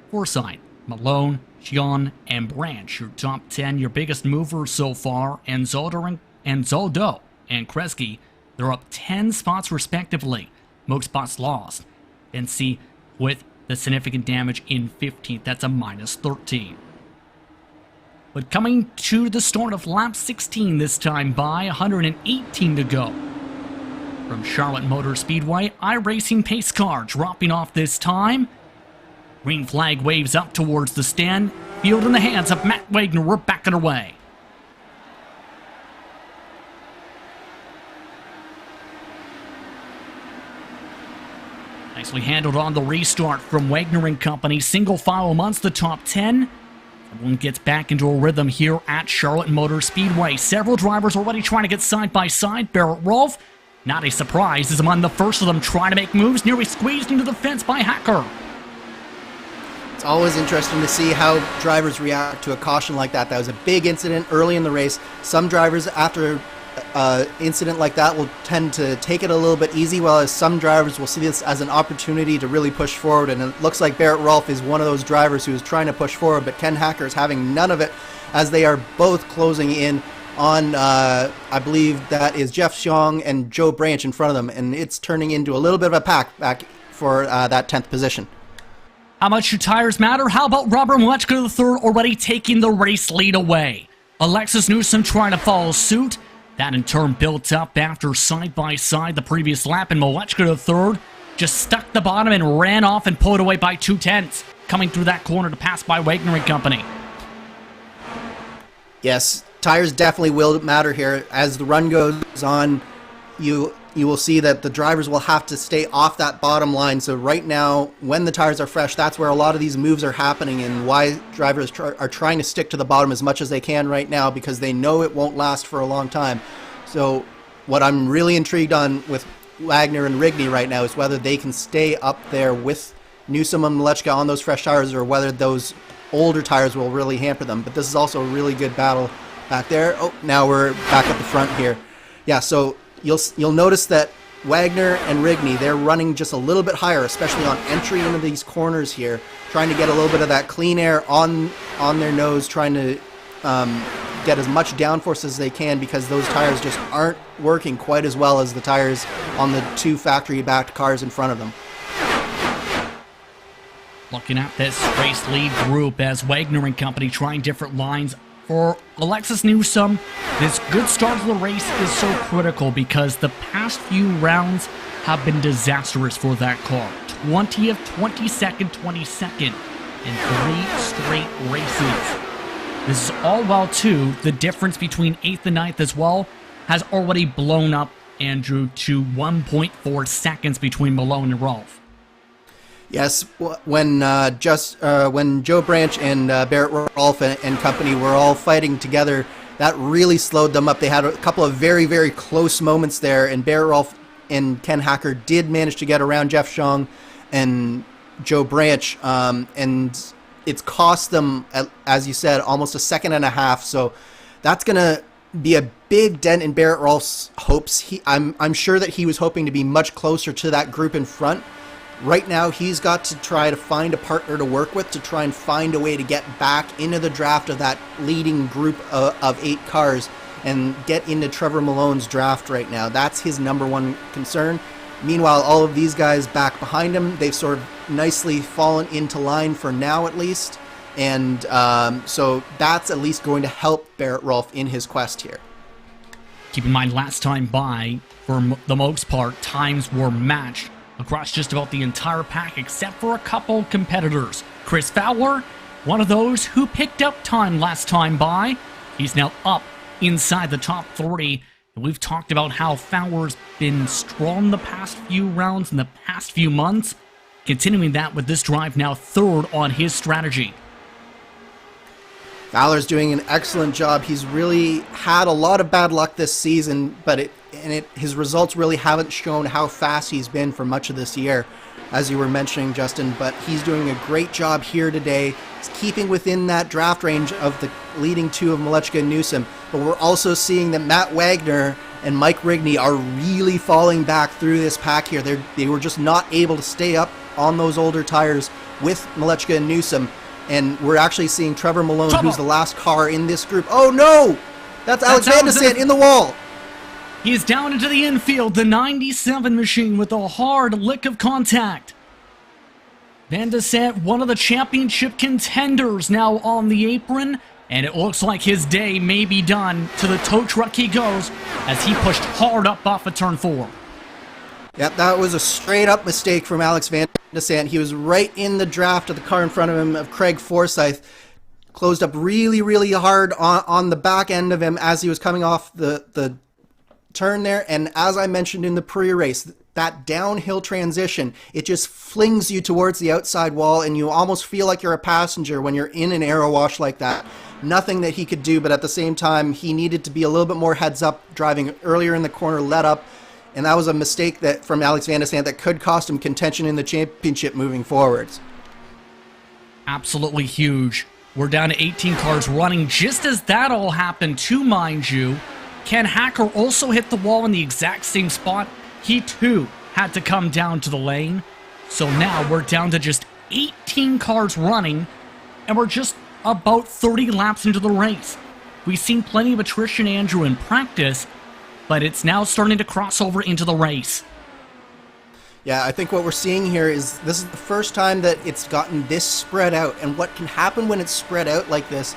Forsyth, Malone, Gian, and Branch. Your top 10, your biggest movers so far, and Zoldo and Kresge. They're up 10 spots respectively. Most spots lost. And see, with the significant damage in 15th, that's a minus 13. But coming to the start of lap 16 this time by 118 to go. From Charlotte Motor Speedway, iRacing pace car dropping off this time. Green flag waves up towards the stand. Field in the hands of Matt Wagner. We're back underway. Nicely handled on the restart from Wagner and company. Single file amongst the top 10. Everyone gets back into a rhythm here at Charlotte Motor Speedway. Several drivers already trying to get side by side. Barrett Rolfe, not a surprise, is among the first of them trying to make moves. Nearly squeezed into the fence by Hacker. It's always interesting to see how drivers react to a caution like that. That was a big incident early in the race. Some drivers, after incident like that, will tend to take it a little bit easy, while some drivers will see this as an opportunity to really push forward. And it looks like Barrett Rolfe is one of those drivers who's trying to push forward, but Ken Hacker is having none of it, as they are both closing in on, I believe that is Jeff Xiong and Joe Branch in front of them, and it's turning into a little bit of a pack back for that 10th position. How much do tires matter? How about Robert Malechka the third already taking the race lead away? Alexis Newsom trying to follow suit. That in turn built up after side-by-side the previous lap, and Malechka the third just stuck the bottom and ran off and pulled away by 2/10, coming through that corner to pass by Wagner and company. Yes, tires definitely will matter here. As the run goes on, you you will see that the drivers will have to stay off that bottom line. So right now, when the tires are fresh, that's where a lot of these moves are happening, and why drivers are trying to stick to the bottom as much as they can right now, because they know it won't last for a long time. So what I'm really intrigued on with Wagner and Rigney right now is whether they can stay up there with Newsom and Malechka on those fresh tires, or whether those older tires will really hamper them. But this is also a really good battle back there. Oh, now we're back at the front here. Yeah, so you'll notice that Wagner and Rigney, they're running just a little bit higher, especially on entry into these corners here, trying to get a little bit of that clean air on their nose, trying to get as much downforce as they can, because those tires just aren't working quite as well as the tires on the two factory-backed cars in front of them. Looking at this race lead group as Wagner and company trying different lines. For Alexis Newsom, this good start to the race is so critical because the past few rounds have been disastrous for that car. 20th, 22nd, 22nd in 3 straight races. This is all while, too, the difference between 8th and 9th as well has already blown up, Andrew, to 1.4 seconds between Malone and Rolf. Yes, when Joe Branch and Barrett Rolf and company were all fighting together, that really slowed them up. They had a couple of very, very close moments there, and Barrett Rolf and Ken Hacker did manage to get around Jeff Zhang and Joe Branch, and it's cost them, as you said, almost a second and a half. So that's going to be a big dent in Barrett Rolf's hopes. I'm sure that he was hoping to be much closer to that group in front. Right now, he's got to try to find a partner to work with to try and find a way to get back into the draft of that leading group of 8 cars and get into Trevor Malone's draft right now. That's his number one concern. Meanwhile, all of these guys back behind him, they've sort of nicely fallen into line for now at least. And so that's at least going to help Barrett Rolf in his quest here. Keep in mind, last time by, for the most part, times were matched across just about the entire pack, except for a couple competitors. Chris Fowler, one of those who picked up time last time by. He's now up inside the top 30. And we've talked about how Fowler's been strong the past few rounds in the past few months. Continuing that with this drive, now 3rd on his strategy. Fowler's doing an excellent job. He's really had a lot of bad luck this season, but his results really haven't shown how fast he's been for much of this year, as you were mentioning, Justin. But he's doing a great job here today. He's keeping within that draft range of the leading 2 of Malechka and Newsom. But we're also seeing that Matt Wagner and Mike Rigney are really falling back through this pack here. They were just not able to stay up on those older tires with Malechka and Newsom. And we're actually seeing Trevor Malone, who's the last car in this group. Oh no! That's Alex Van de Sant in the wall! He is down into the infield, the 97 machine with a hard lick of contact. Van de Sant, one of the championship contenders, now on the apron, and it looks like his day may be done. To the tow truck he goes as he pushed hard up off of turn 4. Yep, that was a straight-up mistake from Alex Van de Sant. He was right in the draft of the car in front of him, of Craig Forsyth. Closed up really, really hard on the back end of him as he was coming off the turn there. And as I mentioned in the pre-race, that downhill transition, it just flings you towards the outside wall, and you almost feel like you're a passenger when you're in an aero wash like that. Nothing that he could do, but at the same time, he needed to be a little bit more heads up, driving earlier in the corner, let up. And that was a mistake from Alex Van de Sant that could cost him contention in the championship moving forwards. Absolutely huge. We're down to 18 cars running just as that all happened too, mind you. Ken Hacker also hit the wall in the exact same spot. He too had to come down to the lane. So now we're down to just 18 cars running, and we're just about 30 laps into the race. We've seen plenty of attrition, Andrew, in practice, but it's now starting to cross over into the race. Yeah, I think what we're seeing here is this is the first time that it's gotten this spread out. And what can happen when it's spread out like this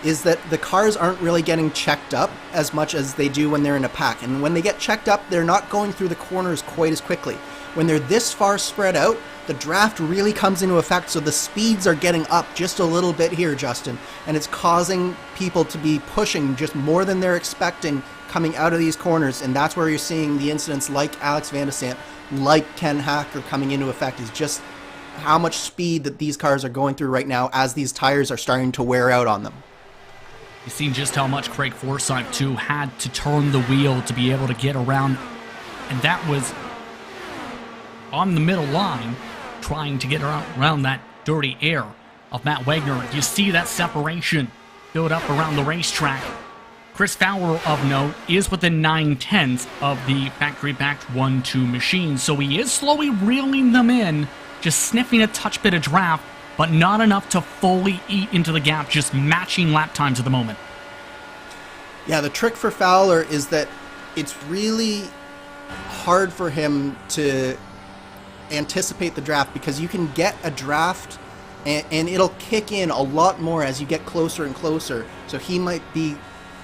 is that the cars aren't really getting checked up as much as they do when they're in a pack. And when they get checked up, they're not going through the corners quite as quickly. When they're this far spread out, the draft really comes into effect, so the speeds are getting up just a little bit here, Justin, and it's causing people to be pushing just more than they're expecting coming out of these corners, and that's where you're seeing the incidents like Alex Van de Sant, like Ken Hacker coming into effect, is just how much speed that these cars are going through right now as these tires are starting to wear out on them. You've seen just how much Craig Forsyth, too, had to turn the wheel to be able to get around, and that was on the middle line, trying to get around that dirty air of Matt Wagner. You see that separation build up around the racetrack. Chris Fowler, of note, is within 9/10 of the factory-backed 1-2 machine, so he is slowly reeling them in, just sniffing a touch bit of draft, but not enough to fully eat into the gap, just matching lap times at the moment. Yeah, the trick for Fowler is that it's really hard for him to anticipate the draft, because you can get a draft and it'll kick in a lot more as you get closer and closer. So he might be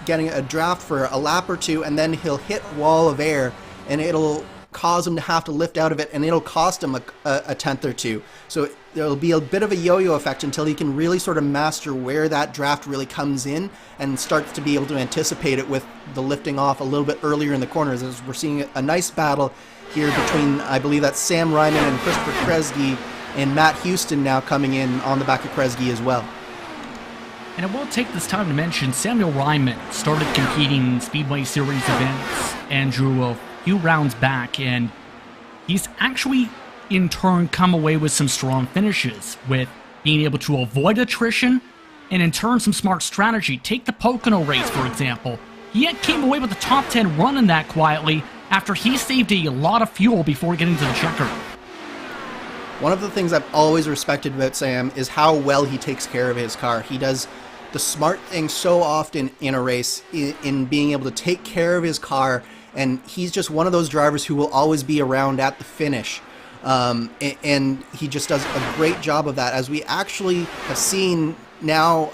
getting a draft for a lap or two, and then he'll hit a wall of air, and it'll cause him to have to lift out of it, and it'll cost him a tenth or two. So there'll be a bit of a yo-yo effect until he can really sort of master where that draft really comes in and starts to be able to anticipate it with the lifting off a little bit earlier in the corners. As we're seeing a nice battle here between, I believe that's Sam Ryman and Christopher Kresge, and Matt Houston now coming in on the back of Kresge as well. And I will take this time to mention Samuel Ryman started competing in Speedway Series events, Andrew, a few rounds back, and he's actually in turn come away with some strong finishes, with being able to avoid attrition and in turn some smart strategy. Take the Pocono race, for example. He came away with a top 10 run in that quietly after he saved a lot of fuel before getting to the checker. One of the things I've always respected about Sam is how well he takes care of his car. He does the smart thing so often in a race in being able to take care of his car, and he's just one of those drivers who will always be around at the finish. And he just does a great job of that. As we actually have seen now,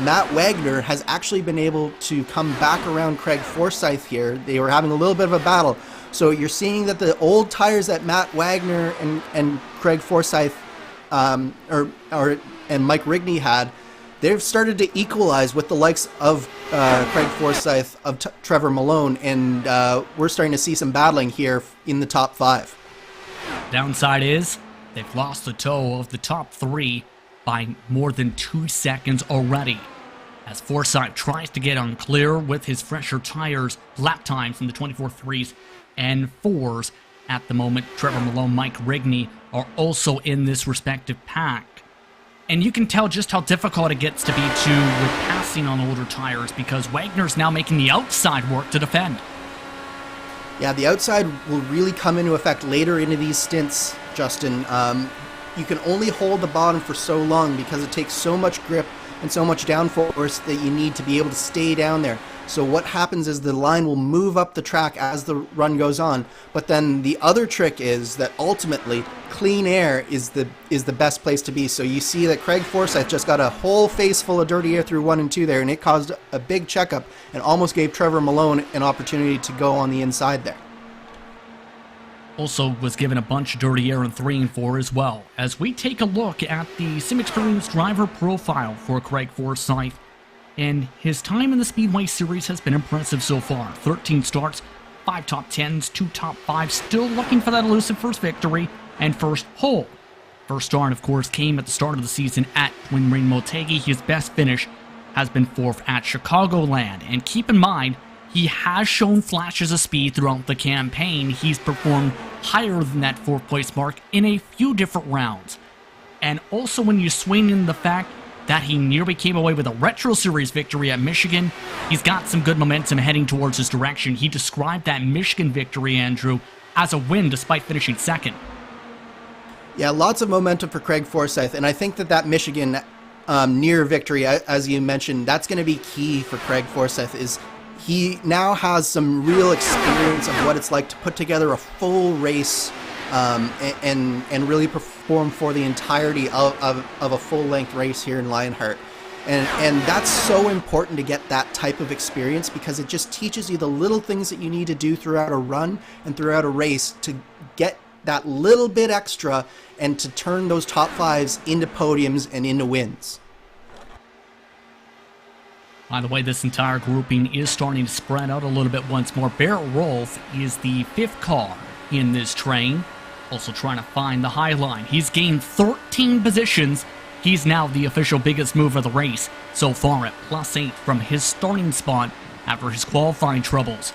Matt Wagner has actually been able to come back around Craig Forsyth here. They were having a little bit of a battle. So you're seeing that the old tires that Matt Wagner and Craig Forsyth and Mike Rigney had, they've started to equalize with the likes of Craig Forsyth, of Trevor Malone, and we're starting to see some battling here in the top 5. Downside is they've lost the toe of the top 3 by more than 2 seconds already, as Forsyth tries to get on clear with his fresher tires. Lap times in the 24.3s and 4s at the moment. Trevor Malone, Mike Rigney are also in this respective pack. And you can tell just how difficult it gets to be with passing on older tires, because Wagner's now making the outside work to defend. Yeah, the outside will really come into effect later into these stints, Justin. You can only hold the bottom for so long because it takes so much grip and so much downforce that you need to be able to stay down there. So what happens is the line will move up the track as the run goes on. But then the other trick is that ultimately clean air is the best place to be. So you see that Craig Forsyth just got a whole face full of dirty air through 1 and 2 there, and it caused a big checkup and almost gave Trevor Malone an opportunity to go on the inside there. Also was given a bunch of dirty air in 3 and 4 as well. As we take a look at the Sim Experience driver profile for Craig Forsyth, and his time in the Speedway Series has been impressive so far. 13 starts, 5 top 10s, 2 top 5s, still looking for that elusive first victory and first pole. First start, of course, came at the start of the season at Twin Ring Motegi. His best finish has been 4th at Chicagoland. And keep in mind, he has shown flashes of speed throughout the campaign. He's performed higher than that 4th place mark in a few different rounds. And also when you swing in the fact that he nearly came away with a Retro Series victory at Michigan, he's got some good momentum heading towards his direction. He described that Michigan victory, Andrew, as a win despite finishing 2nd. Yeah, lots of momentum for Craig Forsyth, and I think that Michigan near victory, as you mentioned, that's going to be key for Craig Forsyth. Is he now has some real experience of what it's like to put together a full race and really perform for the entirety of a full-length race here in Lionheart. And that's so important to get that type of experience, because it just teaches you the little things that you need to do throughout a run and throughout a race to get that little bit extra and to turn those top fives into podiums and into wins. By the way, this entire grouping is starting to spread out a little bit once more. Barrett Rolfe is the 5th car in this train, also trying to find the high line. He's gained 13 positions. He's now the official biggest move of the race so far at +8 from his starting spot after his qualifying troubles.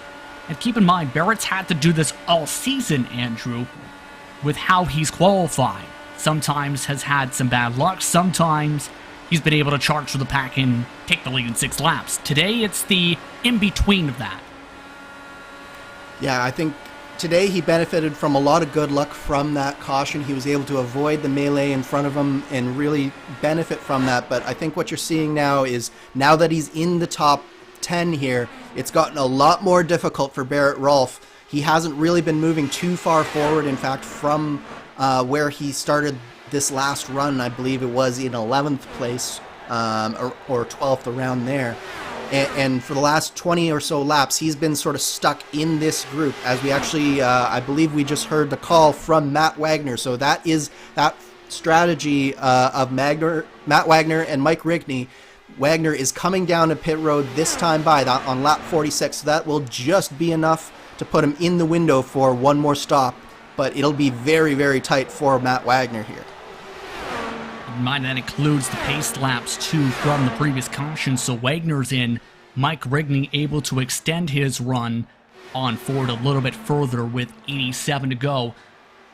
And keep in mind, Barrett's had to do this all season, Andrew, with how he's qualified. Sometimes has had some bad luck, sometimes he's been able to charge for the pack and take the lead in 6 laps. Today, it's the in-between of that. Yeah, I think today he benefited from a lot of good luck from that caution. He was able to avoid the melee in front of him and really benefit from that. But I think what you're seeing now is, now that he's in the top 10 here, it's gotten a lot more difficult for Barrett Rolfe. He hasn't really been moving too far forward, in fact, from where he started this last run. I believe it was in 11th place or 12th, around there. And for the last 20 or so laps, he's been sort of stuck in this group, as we actually, I believe we just heard the call from Matt Wagner. So that is that strategy of Matt Wagner and Mike Rigney. Wagner is coming down to pit road this time on lap 46. So that will just be enough to put him in the window for one more stop. But it'll be very, very tight for Matt Wagner here. Keep in mind that includes the pace laps too from the previous caution, so Wagner's in. Mike Rigney able to extend his run on forward a little bit further with 87 to go.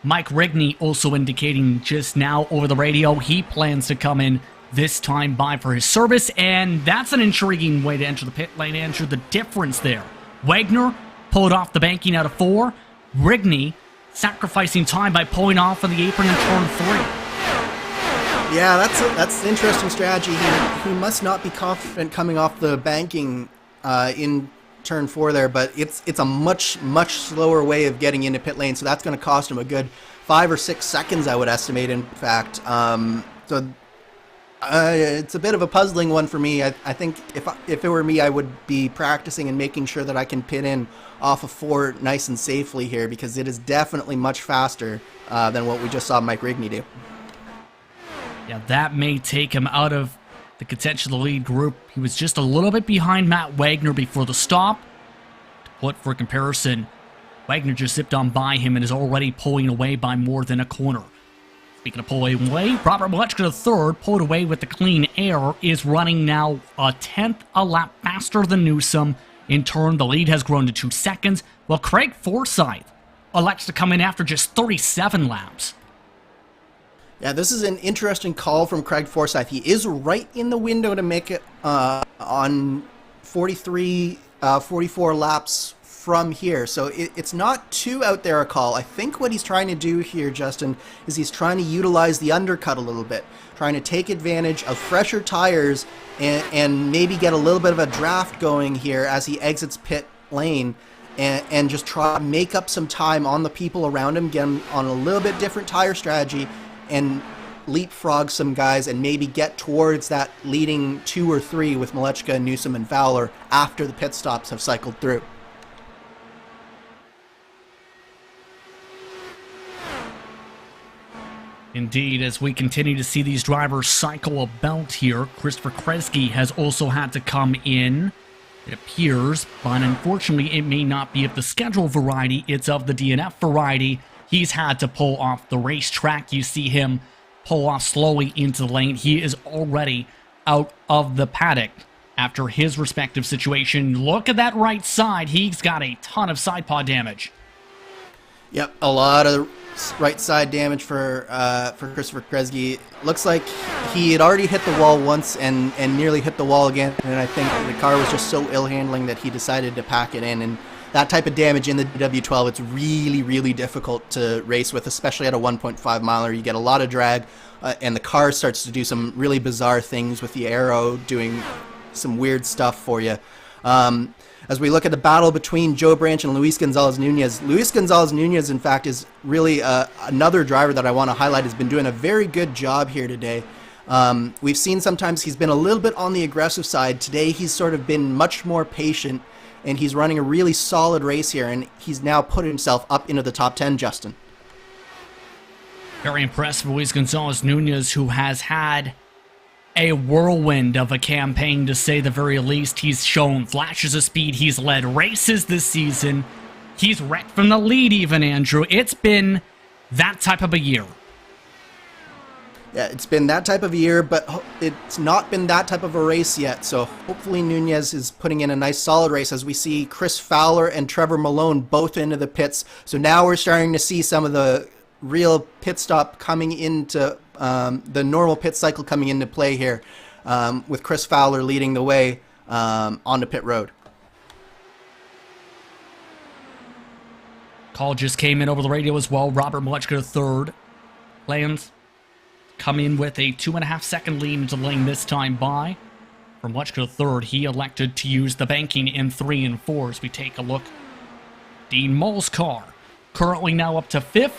Mike Rigney also indicating just now over the radio he plans to come in this time by for his service, and that's an intriguing way to enter the pit lane. Andrew, the difference there. Wagner pulled off the banking out of 4. Rigney sacrificing time by pulling off on the apron in turn 3. Yeah, that's an interesting strategy. He must not be confident coming off the banking in turn 4 there, but it's a much slower way of getting into pit lane, so that's going to cost him a good 5 or 6 seconds, I would estimate, in fact. So it's a bit of a puzzling one for me. I think if it were me, I would be practicing and making sure that I can pit in off of 4 nice and safely here, because it is definitely much faster than what we just saw Mike Rigney do. Yeah, that may take him out of the contention of the lead group. He was just a little bit behind Matt Wagner before the stop. To put for comparison, Wagner just zipped on by him and is already pulling away by more than a corner. Speaking of pulling away, Robert Malechka III pulled away with the clean air, is running now a 10th a lap faster than Newsom. In turn, the lead has grown to 2 seconds, while Craig Forsyth elects to come in after just 37 laps. Yeah, this is an interesting call from Craig Forsyth. He is right in the window to make it on 44 laps from here. So it's not too out there a call. I think what he's trying to do here, Justin, is he's trying to utilize the undercut a little bit, trying to take advantage of fresher tires and maybe get a little bit of a draft going here as he exits pit lane and just try to make up some time on the people around him, get him on a little bit different tire strategy, and leapfrog some guys and maybe get towards that leading 2 or 3 with Malechka, Newsom, and Fowler after the pit stops have cycled through. Indeed, as we continue to see these drivers cycle about here, Christopher Kresge has also had to come in, it appears, but unfortunately it may not be of the schedule variety, it's of the DNF variety. He's had to pull off the racetrack. You see him pull off slowly into the lane. He is already out of the paddock after his respective situation. Look at that right side. He's got a ton of side pod damage. Yep, a lot of right side damage for Christopher Kresge. Looks like he had already hit the wall once and nearly hit the wall again, and I think the car was just so ill-handling that he decided to pack it in. And that type of damage in the W12, it's really, really difficult to race with, especially at a 1.5 miler. You get a lot of drag, and the car starts to do some really bizarre things with the aero, doing some weird stuff for you. As we look at the battle between Joe Branch and Luis Gonzalez-Nunez, Luis Gonzalez-Nunez, in fact, is really another driver that I want to highlight, has been doing a very good job here today. We've seen sometimes he's been a little bit on the aggressive side. Today he's sort of been much more patient, and he's running a really solid race here, and he's now put himself up into the top 10, Justin. Very impressed with Luis Gonzalez Nunez, who has had a whirlwind of a campaign, to say the very least. He's shown flashes of speed. He's led races this season. He's wrecked from the lead even, Andrew. It's been that type of a year. Yeah, it's been that type of a year, but it's not been that type of a race yet. So hopefully Nunez is putting in a nice solid race, as we see Chris Fowler and Trevor Malone both into the pits. So now we're starting to see some of the real pit stop coming into the normal pit cycle coming into play here, with Chris Fowler leading the way onto pit road. Call just came in over the radio as well. Robert Malechka third. Lands come in with a 2.5 second lead into lane this time by. From Malechka third, he elected to use the banking in 3 and 4 as we take a look. Dean Mull's car currently now up to 5th.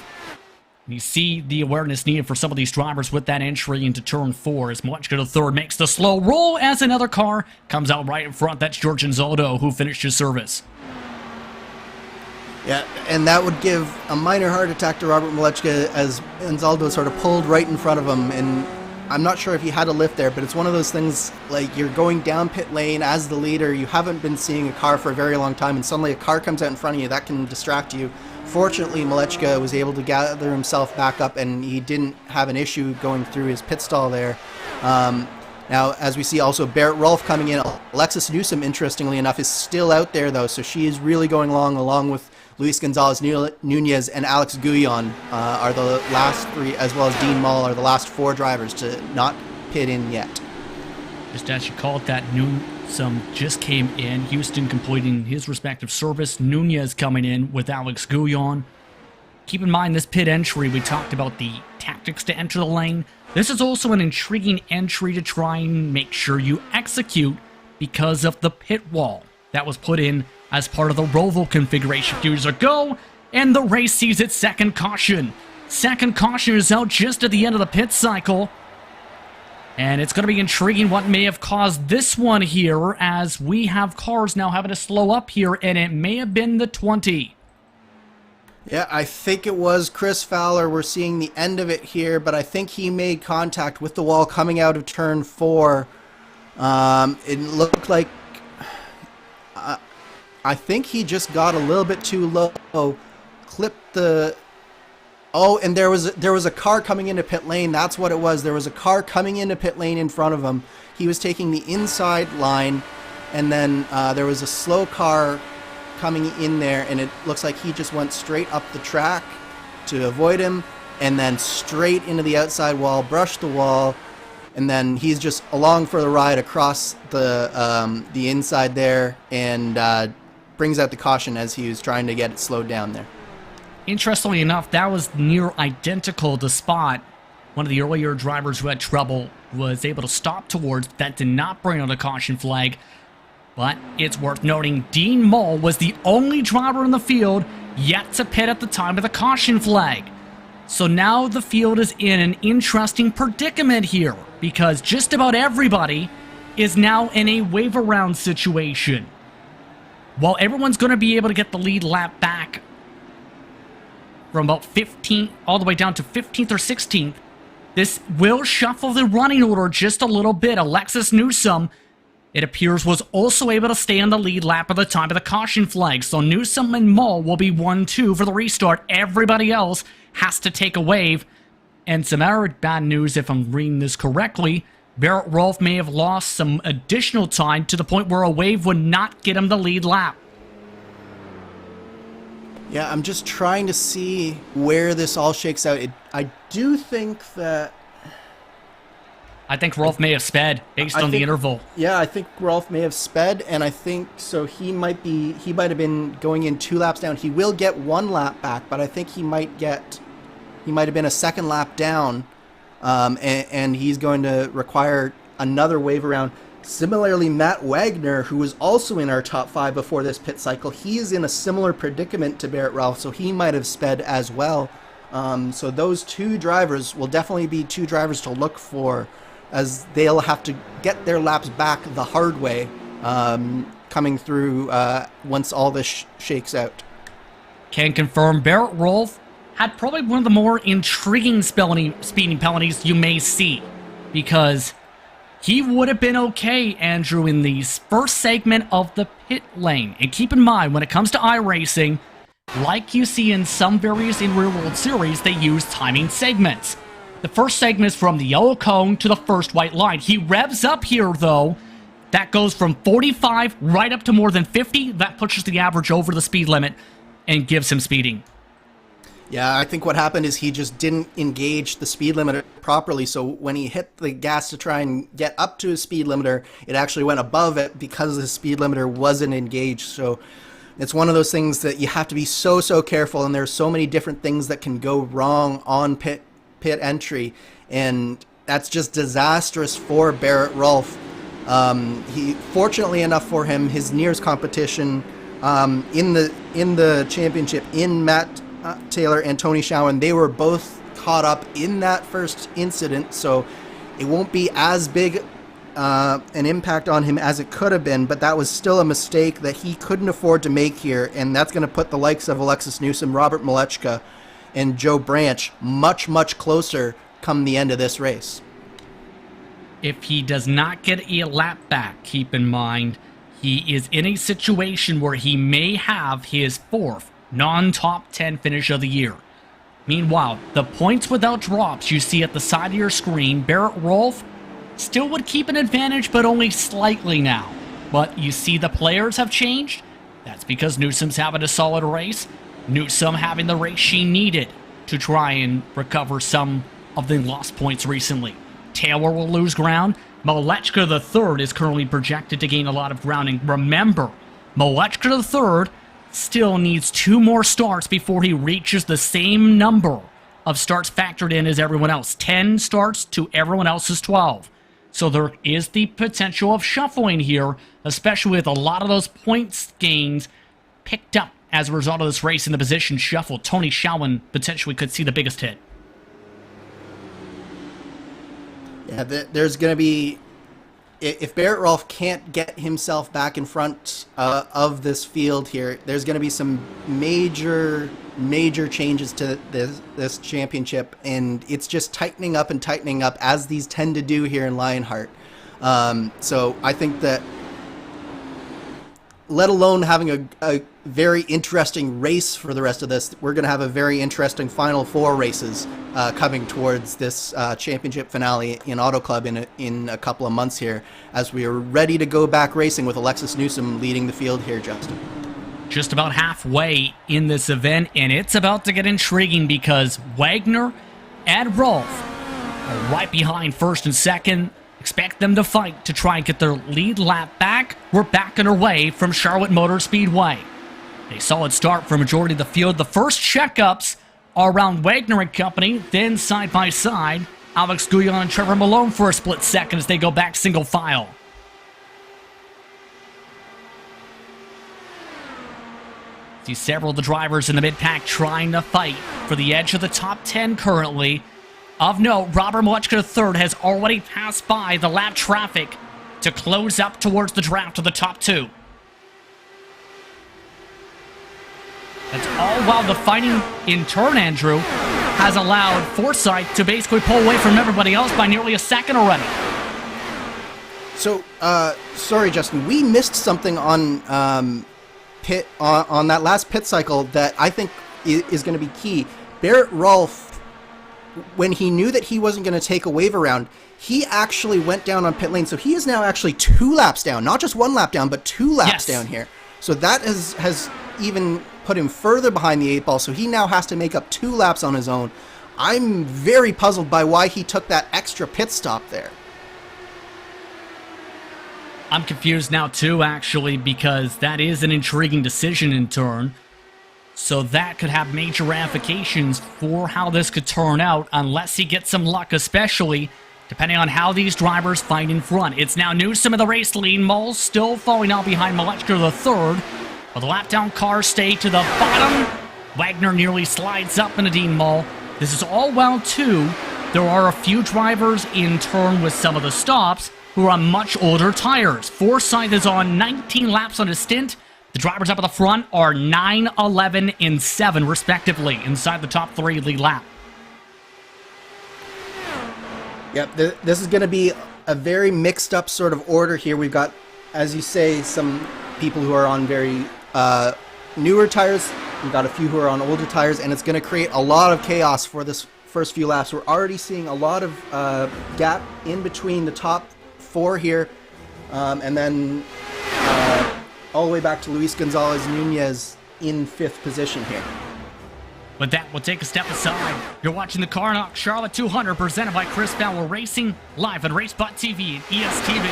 You see the awareness needed for some of these drivers with that entry into turn 4 as Malechka third makes the slow roll as another car comes out right in front. That's George Anzaldo, who finished his service. Yeah, and that would give a minor heart attack to Robert Malechka, as Anzaldo sort of pulled right in front of him, and I'm not sure if he had a lift there, but it's one of those things, like, you're going down pit lane as the leader, you haven't been seeing a car for a very long time, and suddenly a car comes out in front of you. That can distract you. Fortunately, Malechka was able to gather himself back up, and he didn't have an issue going through his pit stall there. Now, as we see also Barrett Rolfe coming in, Alexis Newsom, interestingly enough, is still out there, though, so she is really going along with Luis Gonzalez Nunez and Alex Guyon are the last 3, as well as Dean Mull are the last 4 drivers to not pit in yet. Just as you called that, Newsom just came in. Houston completing his respective service. Nunez coming in with Alex Guyon. Keep in mind this pit entry, we talked about the tactics to enter the lane. This is also an intriguing entry to try and make sure you execute because of the pit wall that was put in as part of the Roval configuration a few years ago, and the race sees its second caution. Second caution is out just at the end of the pit cycle, and it's going to be intriguing what may have caused this one here, as we have cars now having to slow up here, and it may have been the 20. Yeah, I think it was Chris Fowler. We're seeing the end of it here, but I think he made contact with the wall coming out of turn 4. It looked like I think he just got a little bit too low, clipped the... Oh, and there was a car coming into pit lane. That's what it was. There was a car coming into pit lane in front of him. He was taking the inside line, and then there was a slow car coming in there, and it looks like he just went straight up the track to avoid him, and then straight into the outside wall, brushed the wall, and then he's just along for the ride across the inside there, and brings out the caution as he was trying to get it slowed down there. Interestingly enough, that was near identical to spot one of the earlier drivers who had trouble was able to stop towards. That did not bring out a caution flag, but it's worth noting Dean Mull was the only driver in the field yet to pit at the time of the caution flag. So now the field is in an interesting predicament here, because just about everybody is now in a wave around situation. While everyone's going to be able to get the lead lap back from about 15th all the way down to 15th or 16th, this will shuffle the running order just a little bit. Alexis Newsom, it appears, was also able to stay on the lead lap at the time of the caution flag. So Newsom and Mull will be 1-2 for the restart. Everybody else has to take a wave. And some other bad news, if I'm reading this correctly, Barrett Rolfe may have lost some additional time to the point where a wave would not get him the lead lap. Yeah, I'm just trying to see where this all shakes out. I do think that... I think Rolfe may have sped based on the interval. Yeah, I think Rolfe may have sped, and I think so he might have been going in 2 laps down. He will get 1 lap back, but I think he might have been a second lap down, and he's going to require another wave around. Similarly, Matt Wagner, who was also in our top 5 before this pit cycle, he is in a similar predicament to Barrett Rolfe, so he might have sped as well. So those 2 drivers will definitely be 2 drivers to look for, as they'll have to get their laps back the hard way coming through once all this shakes out. Can confirm Barrett Rolfe had probably one of the more intriguing speeding penalties you may see, because he would have been okay, Andrew, in the first segment of the pit lane. And keep in mind, when it comes to iRacing, like you see in some various in Real World Series, they use timing segments. The first segment is from the yellow cone to the first white line. He revs up here, though. That goes from 45 right up to more than 50. That pushes the average over the speed limit and gives him speeding. Yeah, I think what happened is he just didn't engage the speed limiter properly, so when he hit the gas to try and get up to his speed limiter, it actually went above it because the speed limiter wasn't engaged. So it's one of those things that you have to be so careful, and there's so many different things that can go wrong on pit entry, and that's just disastrous for Barrett Rolfe. He, fortunately enough for him, his nearest competition in the championship, in Matt Taylor and Tony Schowen, they were both caught up in that first incident, so it won't be as big an impact on him as it could have been, but that was still a mistake that he couldn't afford to make here, and that's going to put the likes of Alexis Newsom, Robert Malechka, and Joe Branch much closer come the end of this race. If he does not get a lap back, keep in mind, he is in a situation where he may have his fourth non-top 10 finish of the year. Meanwhile, the points without drops you see at the side of your screen, Barrett Rolfe still would keep an advantage, but only slightly now. But you see the players have changed. That's because Newsom's having a solid race. Newsom having the race she needed to try and recover some of the lost points recently. Taylor will lose ground. Malechka III is currently projected to gain a lot of grounding. Remember, Malechka III still needs 2 more starts before he reaches the same number of starts factored in as everyone else. 10 starts to everyone else's 12. So there is the potential of shuffling here, especially with a lot of those points gains picked up as a result of this race in the position shuffle. Tony Schowen potentially could see the biggest hit. Yeah, there's going to be, if Barrett Rolfe can't get himself back in front of this field here, there's going to be some major changes to this championship, and it's just tightening up as these tend to do here in Lionheart. So I think that, let alone having a very interesting race for the rest of this, we're going to have a very interesting final 4 races coming towards this championship finale in Auto Club in a couple of months here, as we are ready to go back racing with Alexis Newsom leading the field here, Justin. Just about halfway in this event, and it's about to get intriguing because Wagner and Rolfe are right behind first and second. Expect them to fight to try and get their lead lap back. We're back underway from Charlotte Motor Speedway. A solid start for a majority of the field. The first checkups are around Wagner and company, then side by side, Alex Guyon and Trevor Malone for a split second as they go back single file. See several of the drivers in the mid-pack trying to fight for the edge of the top 10 currently. Of note, Robert Malechka III has already passed by the lap traffic to close up towards the draft of the top 2. That's all while the fighting in turn, Andrew, has allowed Forsyth to basically pull away from everybody else by nearly a second already. So, sorry, Justin, we missed something on on that last pit cycle that I think is going to be key. Barrett Rolfe, when he knew that he wasn't going to take a wave around, he actually went down on pit lane. So he is now actually 2 laps down, not just 1 lap down, but 2 laps down here. So that has even put him further behind the 8 ball. So he now has to make up 2 laps on his own. I'm very puzzled by why he took that extra pit stop there. I'm confused now too, actually, because that is an intriguing decision in turn. So that could have major ramifications for how this could turn out unless he gets some luck, especially depending on how these drivers fight in front. It's now Newsom of the race lead. Mull still falling out behind Malechka III. But the lap down cars stay to the bottom. Wagner nearly slides up into Dean Mull. This is all well too. There are a few drivers in turn with some of the stops who are on much older tires. Forsyth is on 19 laps on his stint. The drivers up at the front are 9, 11, and 7, respectively, inside the top 3 lead lap. Yep, this is going to be a very mixed up sort of order here. We've got, as you say, some people who are on very newer tires. We've got a few who are on older tires, and it's going to create a lot of chaos for this first few laps. We're already seeing a lot of gap in between the top 4 here, and then all the way back to Luis Gonzalez Nunez in 5th position here. With that, we'll take a step aside. You're watching the KARNOX Charlotte 200 presented by Chris Fowler Racing, live on RaceSpotTV and ESTV.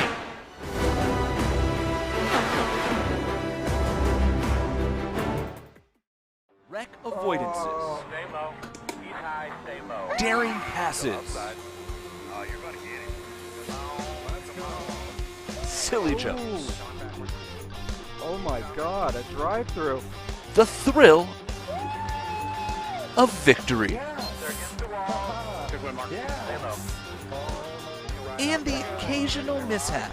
Wreck avoidances. Stay low. Ease high, stay low. Daring passes. Oh, you're gonna get it. Silly jumps. Oh my god, a drive-through. The thrill of victory. They're against the wall. Good one, Mark. Stay low. And the occasional mishap.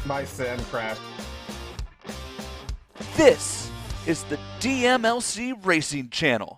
My sim crashed. This is the DMLC Racing Channel.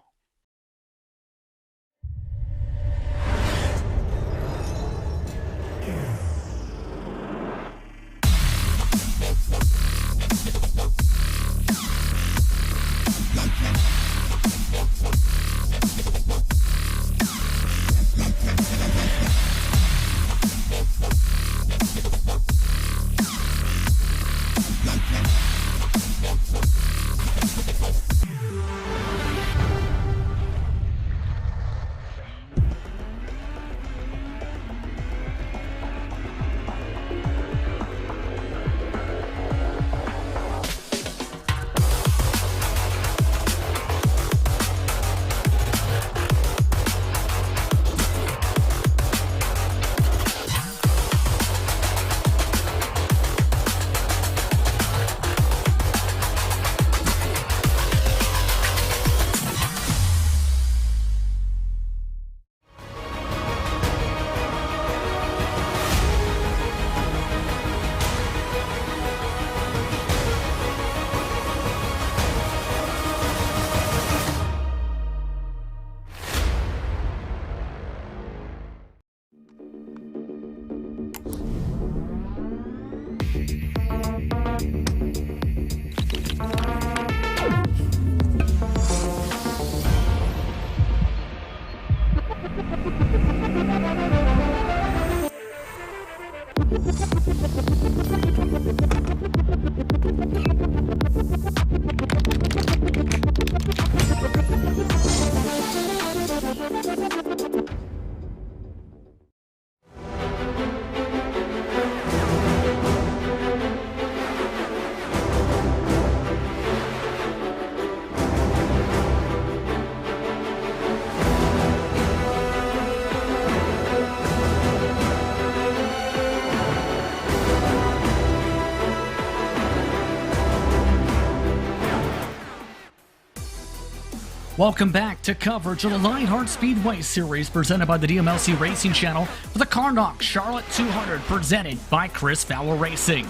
Welcome back to coverage of the Lionheart Speedway Series presented by the DMLC Racing Channel for the KARNOX Charlotte 200 presented by Chris Fowler Racing.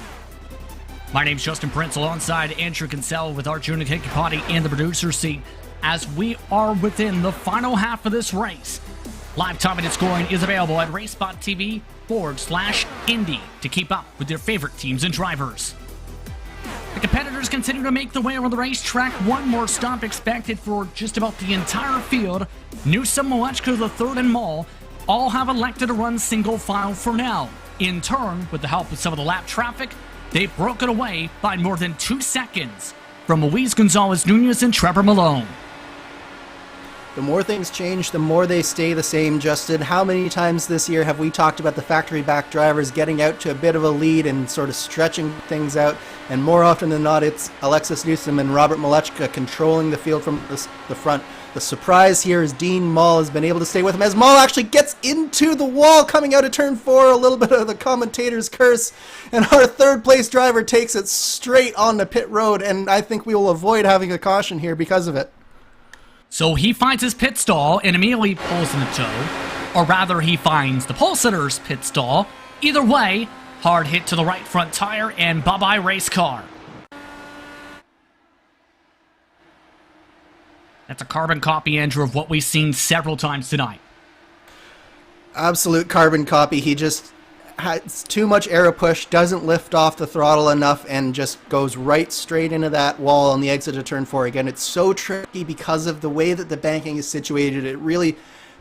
My name's Justin Prince alongside Andrew Kinsella with Arjuna Kekapati in the producer seat as we are within the final half of this race. Live time and scoring is available at RaceSpotTV/Indy to keep up with your favorite teams and drivers. The competitors continue to make their way around the racetrack. One more stop expected for just about the entire field. Newsom, Malechka III, and Mall all have elected to run single file for now. In turn, with the help of some of the lap traffic, they've broken away by more than 2 seconds from Luis Gonzalez Nunez and Trevor Malone. The more things change, the more they stay the same, Justin. How many times this year have we talked about the factory back drivers getting out to a bit of a lead and sort of stretching things out? And more often than not, it's Alexis Newsom and Robert Malechka controlling the field from the front. The surprise here is Dean Mall has been able to stay with him as Mall actually gets into the wall coming out of turn 4, a little bit of the commentator's curse. And our third place driver takes it straight on the pit road, and I think we will avoid having a caution here because of it. So he finds his pit stall and immediately pulls in the toe. Or rather, he finds the pole sitter's pit stall. Either way, hard hit to the right front tire and bye-bye race car. That's a carbon copy, Andrew, of what we've seen several times tonight. Absolute carbon copy. He just has too much aero push, doesn't lift off the throttle enough, and just goes right straight into that wall on the exit of turn 4. Again, it's so tricky because of the way that the banking is situated. It really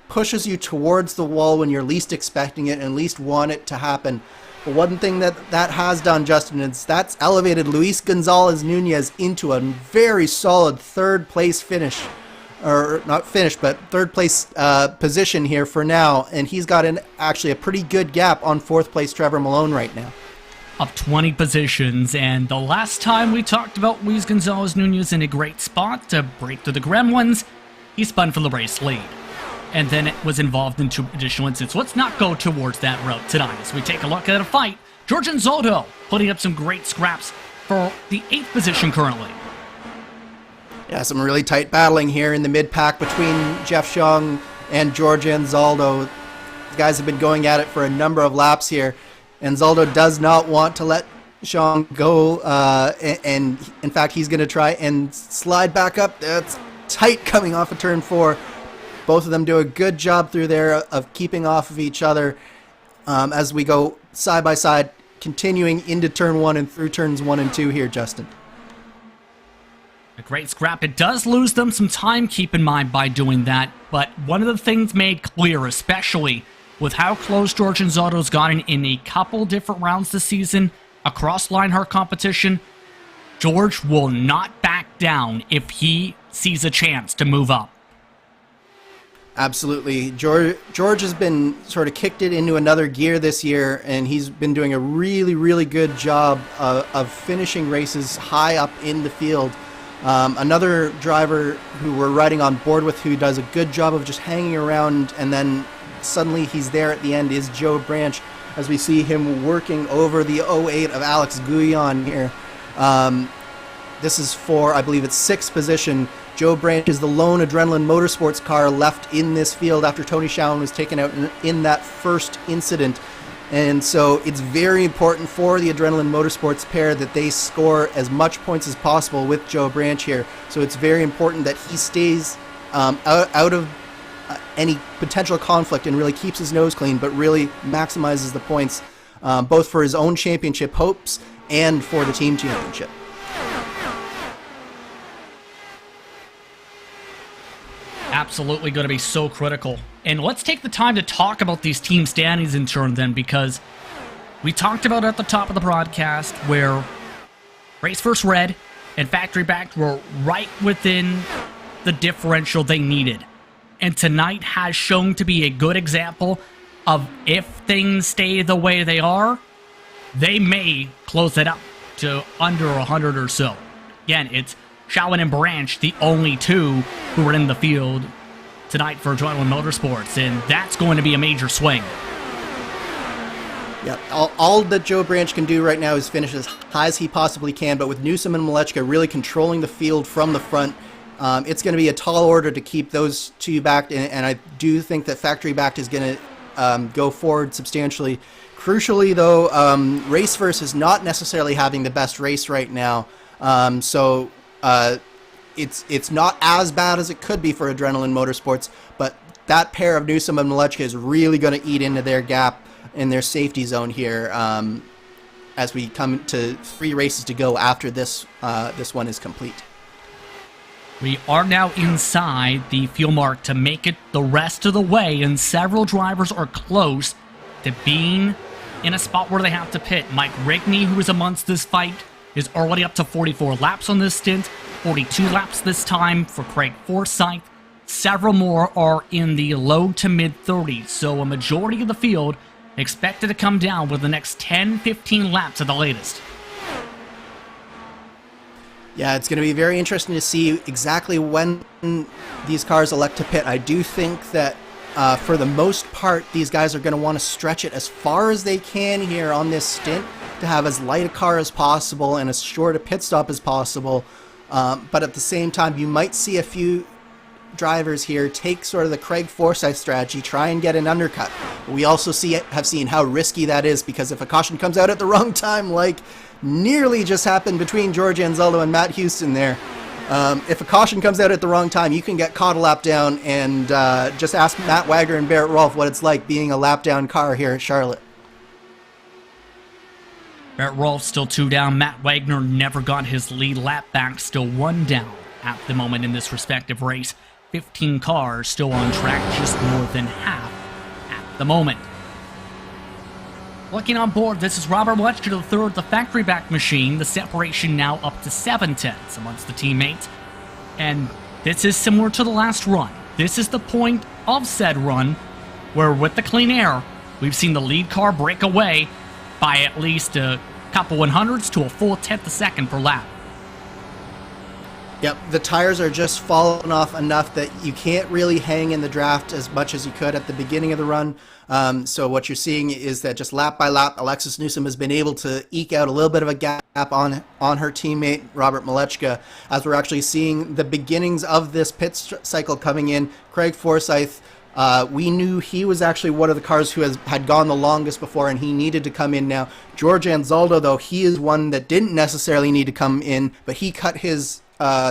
pushes you towards the wall when you're least expecting it and least want it to happen. But one thing that has done, Justin, is that's elevated Luis Gonzalez Nunez into a very solid third place finish. Or not finish, but third place position here for now. And he's got actually a pretty good gap on fourth place Trevor Malone right now. Up 20 positions, and the last time we talked about Luis Gonzalez Nunez in a great spot to break through the gremlins, he spun for the race lead. And then it was involved in 2 additional incidents. Let's not go towards that route tonight as we take a look at a fight. George Anzaldo putting up some great scraps for the 8th position currently. Yeah, some really tight battling here in the mid-pack between Jeff Xiong and George Anzaldo. The guys have been going at it for a number of laps here. Anzaldo does not want to let Xiong go, and in fact, he's going to try and slide back up. That's tight coming off of turn 4. Both of them do a good job through there of keeping off of each other as we go side by side, continuing into turn 1 and through turns 1 and 2 here, Justin. A great scrap. It does lose them some time, keep in mind, by doing that. But one of the things made clear, especially with how close George Anzaldo's gotten in a couple different rounds this season across Lionheart competition, George will not back down if he sees a chance to move up. Absolutely. George has been sort of kicked it into another gear this year, and he's been doing a really, really good job of finishing races high up in the field. Another driver who we're riding on board with who does a good job of just hanging around and then suddenly he's there at the end is Joe Branch, as we see him working over the 08 of Alex Guyon here. This is for, I believe it's 6th position. Joe Branch is the lone Adrenaline Motorsports car left in this field after Tony Schowen was taken out in that first incident. And so it's very important for the Adrenaline Motorsports pair that they score as much points as possible with Joe Branch here. So it's very important that he stays out of any potential conflict and really keeps his nose clean, but really maximizes the points both for his own championship hopes and for the team championship. Absolutely going to be so critical. And let's take the time to talk about these team standings in turn then, because we talked about at the top of the broadcast where Race First Red and Factory Backed were right within the differential they needed. And tonight has shown to be a good example of if things stay the way they are, they may close it up to under 100 or so. Again, it's Schowen and Branch, the only 2 who were in the field tonight for Adrenaline Motorsports, and that's going to be a major swing. Yeah, all that Joe Branch can do right now is finish as high as he possibly can, but with Newsom and Malechka really controlling the field from the front, it's going to be a tall order to keep those 2 backed, and I do think that Factory Backed is going to go forward substantially. Crucially, though, Raceverse is not necessarily having the best race right now, so it's not as bad as it could be for Adrenaline Motorsports, but that pair of Newsom and Malechka is really going to eat into their gap in their safety zone here as we come to 3 races to go after this one is complete. We are now inside the fuel mark to make it the rest of the way, and several drivers are close to being in a spot where they have to pit. Mike Rigney, who is amongst this fight, is already up to 44 laps on this stint, 42 laps this time for Craig Forsyth. Several more are in the low to mid 30s, so a majority of the field expected to come down with the next 10-15 laps at the latest. Yeah, it's going to be very interesting to see exactly when these cars elect to pit. I do think that for the most part, these guys are going to want to stretch it as far as they can here on this stint to have as light a car as possible and as short a pit stop as possible. But at the same time, you might see a few drivers here take sort of the Craig Forsyth strategy, try and get an undercut. But we also have seen how risky that is, because if a caution comes out at the wrong time, like nearly just happened between George Anzaldo and Matt Houston there, If a caution comes out at the wrong time, you can get caught a lap down, and just ask Matt Wagner and Barrett Rolfe what it's like being a lap down car here at Charlotte. Barrett Rolfe still 2 down. Matt Wagner never got his lead lap back, still 1 down at the moment in this respective race. 15 cars still on track, just more than half at the moment. Looking on board, this is Robert Malechka III, the factory back machine. The separation now up to 7 tenths amongst the teammates. And this is similar to the last run. This is the point of said run where with the clean air, we've seen the lead car break away by at least a couple 100ths to a full 10th a second per lap. Yep, the tires are just falling off enough that you can't really hang in the draft as much as you could at the beginning of the run. So what you're seeing is that just lap by lap, Alexis Newsom has been able to eke out a little bit of a gap on her teammate, Robert Malechka, as we're actually seeing the beginnings of this pit cycle coming in. Craig Forsyth, we knew he was actually one of the cars who had gone the longest before, and he needed to come in now. George Anzaldo, though, he is one that didn't necessarily need to come in, but he cut his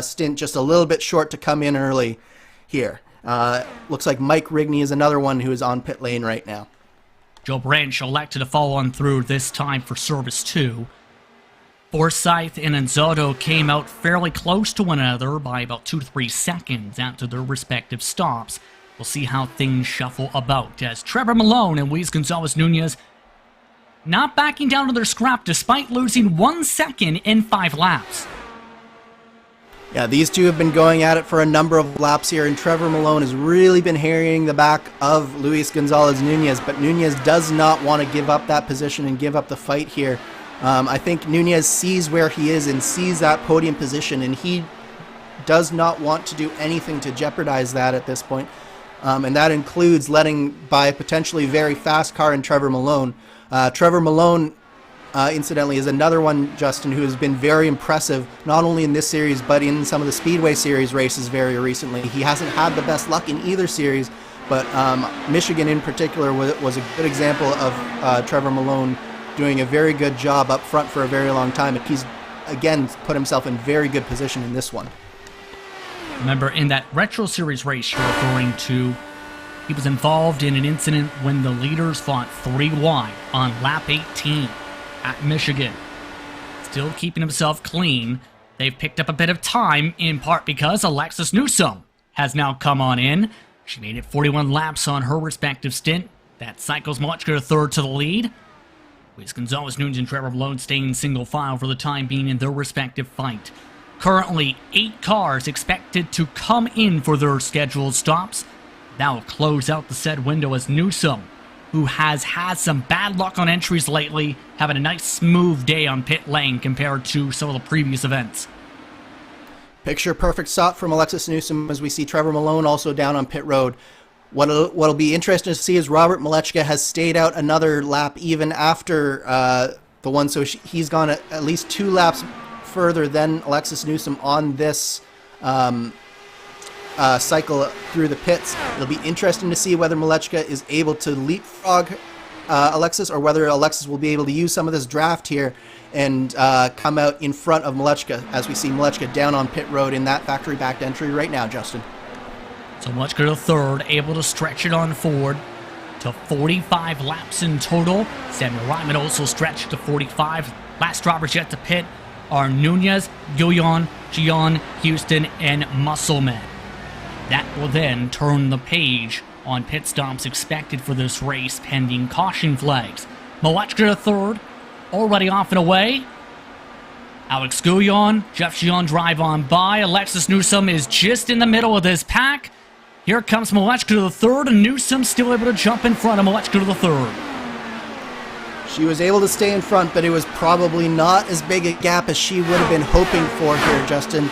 stint just a little bit short to come in early here. Looks like Mike Rigney is another one who is on pit lane right now. Joe Branch elected to follow on through this time for service 2. Forsyth and Anzaldo came out fairly close to one another by about 2 to 3 seconds after their respective stops. We'll see how things shuffle about as Trevor Malone and Luis Gonzalez-Nunez not backing down to their scrap despite losing 1 second in 5 laps. Yeah, these two have been going at it for a number of laps here, and Trevor Malone has really been harrying the back of Luis Gonzalez-Nunez, but Nunez does not want to give up that position and give up the fight here. I think Nunez sees where he is and sees that podium position, and he does not want to do anything to jeopardize that at this point. And that includes letting by a potentially very fast car in Trevor Malone. Trevor Malone, incidentally, is another one, Justin, who has been very impressive, not only in this series, but in some of the Speedway Series races very recently. He hasn't had the best luck in either series, but Michigan in particular was a good example of Trevor Malone doing a very good job up front for a very long time, and he's, again, put himself in very good position in this one. Remember, in that Retro Series race you're referring to, he was involved in an incident when the leaders fought 3 wide on lap 18 at Michigan. Still keeping himself clean. They've picked up a bit of time, in part because Alexis Newsom has now come on in. She made it 41 laps on her respective stint. That cycles Malechka III to the lead. Luis Gonzalez-Nunez and Trevor Malone staying single file for the time being in their respective fight. Currently, 8 cars expected to come in for their scheduled stops. That will close out the said window as Newsom, who has had some bad luck on entries lately, having a nice smooth day on pit lane compared to some of the previous events. Picture perfect stop from Alexis Newsom as we see Trevor Malone also down on pit road. What'll be interesting to see is Robert Malechka has stayed out another lap even after the one, so he's gone at least 2 laps further than Alexis Newsom on this cycle through the pits. It'll be interesting to see whether Malechka is able to leapfrog Alexis, or whether Alexis will be able to use some of this draft here and come out in front of Malechka, as we see Malechka down on pit road in that factory backed entry right now, Justin. So Malechka III able to stretch it on forward to 45 laps in total. Samuel Ryman also stretched to 45. Last droppers yet to pit are Nunez, Guillon, Gian, Houston, and Musselman. That will then turn the page on pit stops expected for this race pending caution flags. Malechka III already off and away. Alex Guillon, Jeff Gian drive on by. Alexis Newsom is just in the middle of this pack. Here comes Malechka III, and Newsom still able to jump in front of Malechka III. She was able to stay in front, but it was probably not as big a gap as she would have been hoping for here, Justin.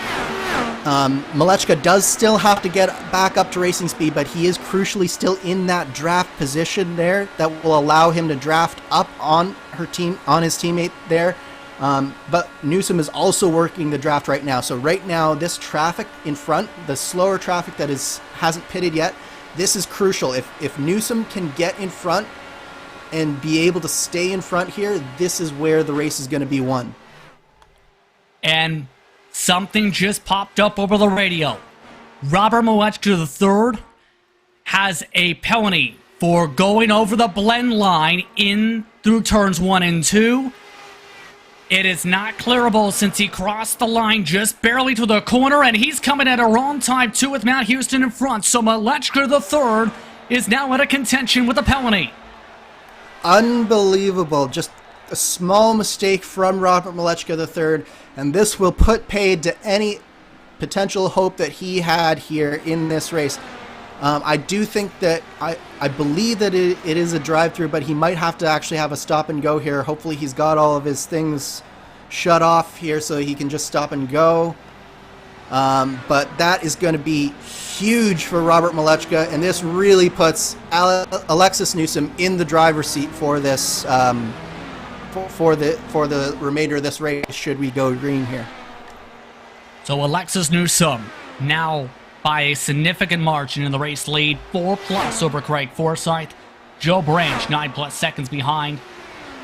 Malechka does still have to get back up to racing speed, but he is crucially still in that draft position there that will allow him to draft up on his teammate there. But Newsom is also working the draft right now. So right now, this traffic in front, the slower traffic that hasn't pitted yet, this is crucial. If Newsom can get in front and be able to stay in front here, this is where the race is going to be won. And something just popped up over the radio. Robert Malechka III has a penalty for going over the blend line in through turns 1 and 2. It is not clearable since he crossed the line just barely to the corner, and he's coming at a wrong time too with Matt Houston in front. So Malechka III is now at a contention with a penalty. Unbelievable. Just a small mistake from Robert Malechka III, and this will put paid to any potential hope that he had here in this race. I do think that, I believe that it is a drive-through, but he might have to actually have a stop and go here. Hopefully he's got all of his things shut off here so he can just stop and go. But that is going to be huge for Robert Malechka, and this really puts Alexis Newsom in the driver's seat for this, for the remainder of this race, should we go green here. So Alexis Newsom now by a significant margin in the race lead, 4+ over Craig Forsyth. Joe Branch 9+ seconds behind.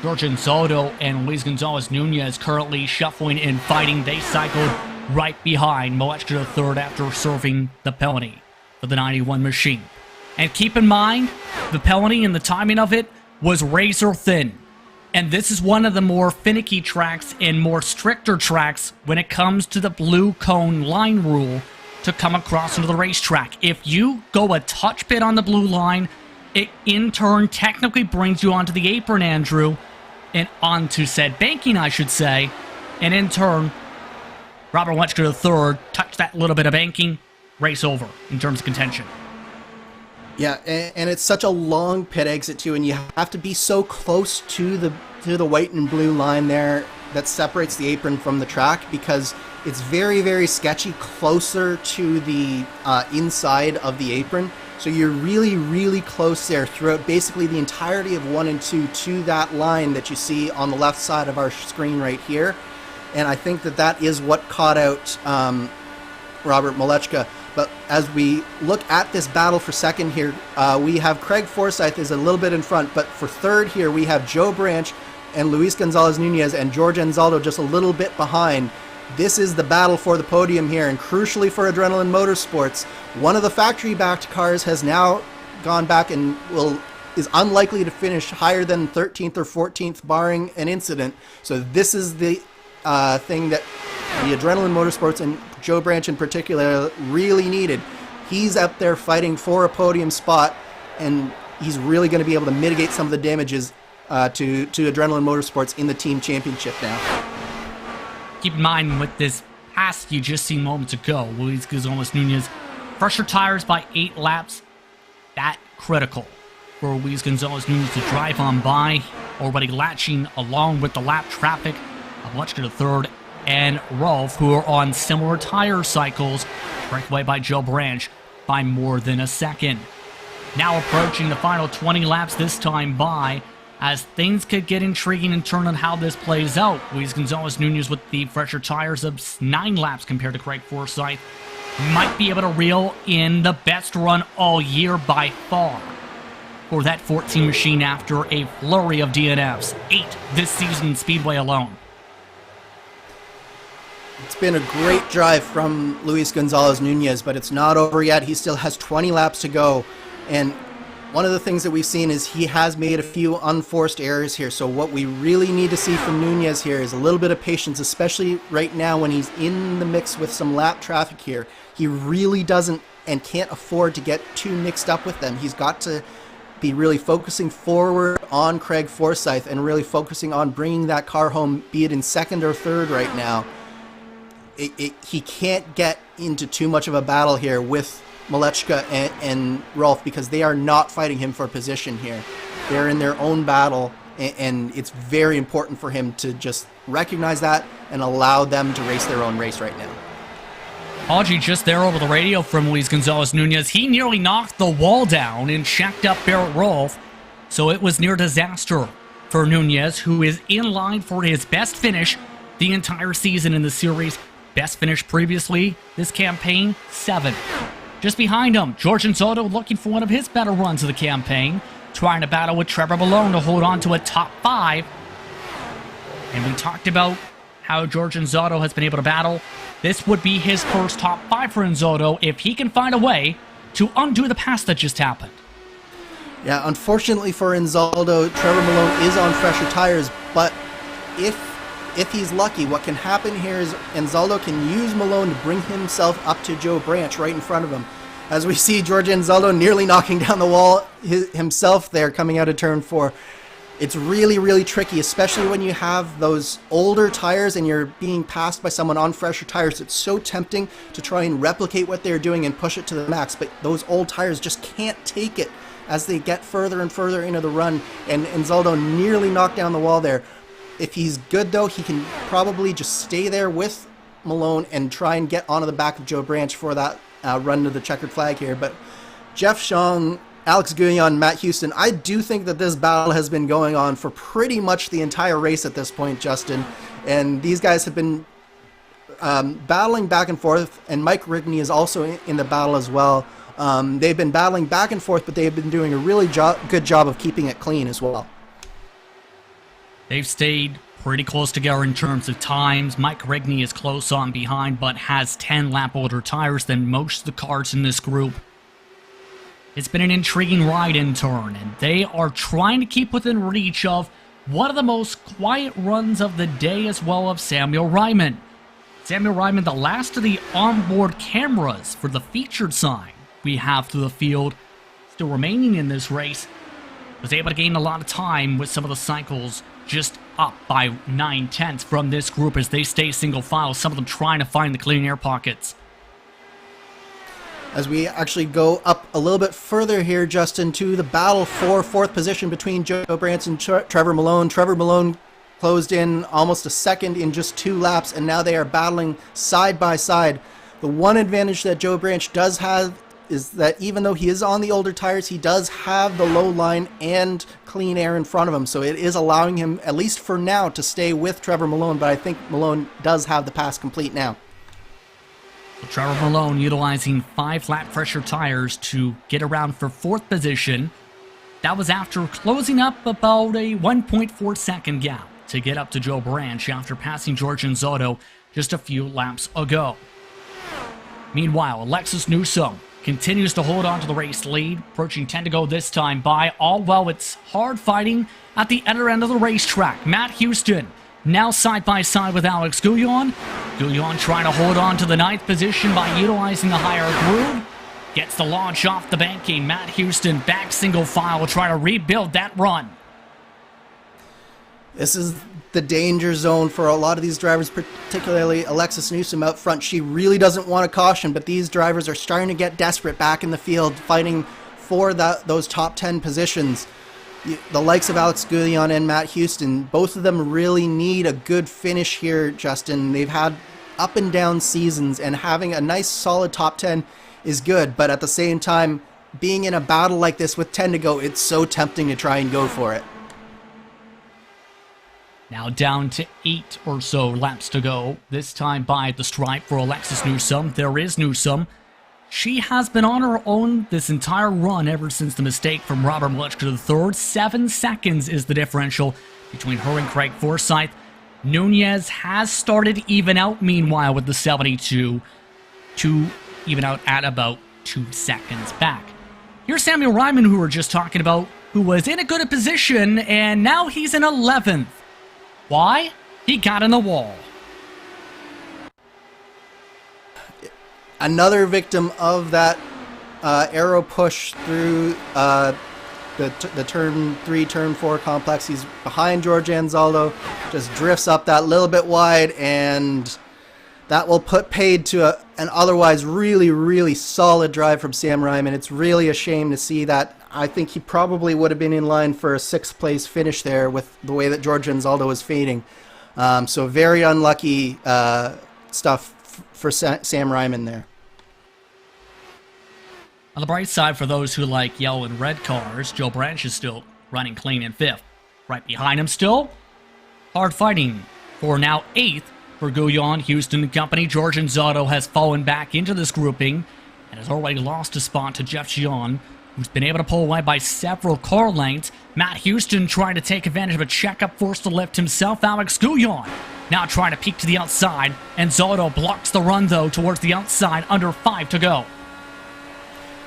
Georgian Soto and Luis Gonzalez Nunez currently shuffling and fighting. They cycled right behind Malechka III after serving the penalty for the 91 machine. And keep in mind, the penalty and the timing of it was razor thin. And this is one of the more finicky tracks and more stricter tracks when it comes to the blue cone line rule to come across into the racetrack. If you go a touch bit on the blue line, it in turn technically brings you onto the apron, Andrew, and onto said banking, I should say. And in turn, Robert Malechka III touched that little bit of banking, race over in terms of contention. Yeah, and it's such a long pit exit too, and you have to be so close to the white and blue line there that separates the apron from the track, because it's very, very sketchy closer to the inside of the apron. So you're really, really close there throughout basically the entirety of 1 and 2 to that line that you see on the left side of our screen right here. And I think that that is what caught out Robert Malechka. But as we look at this battle for second here, we have Craig Forsyth is a little bit in front, but for third here we have Joe Branch and Luis Gonzalez Nunez and George Anzaldo just a little bit behind. This is the battle for the podium here, and crucially for Adrenaline Motorsports, one of the factory-backed cars has now gone back and is unlikely to finish higher than 13th or 14th barring an incident. So this is the thing that the Adrenaline Motorsports and Joe Branch in particular really needed. He's up there fighting for a podium spot, and he's really going to be able to mitigate some of the damages to Adrenaline Motorsports in the team championship now. Keep in mind with this pass you just seen moments ago, Luis Gonzalez Nunez, fresher tires by 8 laps. That critical for Luis Gonzalez Nunez to drive on by, already latching along with the lap traffic of Malechka III and Rolf, who are on similar tire cycles, breakaway by Joe Branch by more than a second. Now approaching the final 20 laps this time by, as things could get intriguing in terms of how this plays out. Luis Gonzalez Nunez with the fresher tires of 9 laps compared to Craig Forsyth might be able to reel in the best run all year by far for that 14 machine after a flurry of DNFs, 8 this season in Speedway alone. It's been a great drive from Luis Gonzalez Nunez, but it's not over yet. He still has 20 laps to go, and one of the things that we've seen is he has made a few unforced errors here. So what we really need to see from Nunez here is a little bit of patience, especially right now when he's in the mix with some lap traffic here. He really doesn't and can't afford to get too mixed up with them. He's got to be really focusing forward on Craig Forsyth and really focusing on bringing that car home, be it in second or third right now. He can't get into too much of a battle here with Malechka and Rolf, because they are not fighting him for position here. They're in their own battle, and it's very important for him to just recognize that and allow them to race their own race right now. Audrey just there over the radio from Luis Gonzalez Nunez. He nearly knocked the wall down and checked up Barrett Rolf, so it was near disaster for Nunez, who is in line for his best finish the entire season in the series. Best finish previously this campaign, 7. Just behind him, George Anzaldo looking for one of his better runs of the campaign, trying to battle with Trevor Malone to hold on to a top 5. And we talked about how George Enzotto has been able to battle. This would be his first top 5 for Enzotto if he can find a way to undo the pass that just happened. Yeah, unfortunately for Enzaldo, Trevor Malone is on fresher tires, but if he's lucky, what can happen here is Enzaldo can use Malone to bring himself up to Joe Branch right in front of him. As we see George Enzaldo nearly knocking down the wall himself there coming out of turn 4. It's really, really tricky, especially when you have those older tires and you're being passed by someone on fresher tires. It's so tempting to try and replicate what they're doing and push it to the max, but those old tires just can't take it as they get further and further into the run, and Enzaldo nearly knocked down the wall there. If he's good, though, he can probably just stay there with Malone and try and get onto the back of Joe Branch for that run to the checkered flag here. But Jeff Shong, Alex Guyon, Matt Houston, I do think that this battle has been going on for pretty much the entire race at this point, Justin. And these guys have been battling back and forth, and Mike Rigney is also in the battle as well. They've been battling back and forth, but they've been doing a really good job of keeping it clean as well. They've stayed pretty close together in terms of times. Mike Rigney is close on behind, but has 10 lap older tires than most of the cars in this group. It's been an intriguing ride in turn, and they are trying to keep within reach of one of the most quiet runs of the day as well of Samuel Ryman. Samuel Ryman, the last of the onboard cameras for the featured sign we have through the field, still remaining in this race, was able to gain a lot of time with some of the cycles just up by 9/10 from this group as they stay single file, some of them trying to find the clean air pockets. As we actually go up a little bit further here, Justin, to the battle for 4th position between Joe Branch and Trevor Malone. Trevor Malone closed in almost a second in just 2 laps, and now they are battling side by side. The one advantage that Joe Branch does have is that even though he is on the older tires, he does have the low line and clean air in front of him, so it is allowing him, at least for now, to stay with Trevor Malone, but I think Malone does have the pass complete now. So Trevor Malone utilizing 5 flat pressure tires to get around for 4th position. That was after closing up about a 1.4 second gap to get up to Joe Branch after passing George Enzotto just a few laps ago. Meanwhile, Alexis Newsom continues to hold on to the race lead, approaching 10 to go this time by, all while it's hard fighting at the other end of the racetrack. Matt Houston now side by side with Alex Guyon. Guyon trying to hold on to the 9th position by utilizing the higher groove. Gets the launch off the banking. Matt Houston back single file, trying to rebuild that run. This is the danger zone for a lot of these drivers, particularly Alexis Newsom out front. She really doesn't want a caution, but these drivers are starting to get desperate back in the field, fighting for those top 10 positions. The likes of Alex Guyon and Matt Houston, both of them really need a good finish here, Justin. They've had up and down seasons, and having a nice solid top 10 is good, but at the same time, being in a battle like this with 10 to go, it's so tempting to try and go for it. Now down to 8 or so laps to go, this time by the stripe for Alexis Newsom. There is Newsom. She has been on her own this entire run ever since the mistake from Robert Mleczka III. 7 seconds is the differential between her and Craig Forsyth. Nunez has started even out, meanwhile, with the 72 to even out at about 2 seconds back. Here's Samuel Ryman, who we were just talking about, who was in a good position, and now he's in 11th. Why? He got in the wall. Another victim of that arrow push through the turn 3, turn 4 complex. He's behind George Anzaldo, just drifts up that little bit wide, and that will put paid to an otherwise really, really solid drive from Sam Ryman. It's really a shame to see that. I think he probably would have been in line for a 6th place finish there with the way that George Anzaldo was fading. So very unlucky stuff for Sam Ryman there. On the bright side, for those who like yellow and red cars, Joe Branch is still running clean in 5th. Right behind him still, hard fighting for now 8th for Guyon, Houston and company. George Enzotto has fallen back into this grouping and has already lost a spot to Jeff Gion, who's been able to pull away by several car lengths. Matt Houston trying to take advantage of a checkup, forced to lift himself. Alex Guyon Now trying to peek to the outside, and Zotto blocks the run though towards the outside, under 5 to go.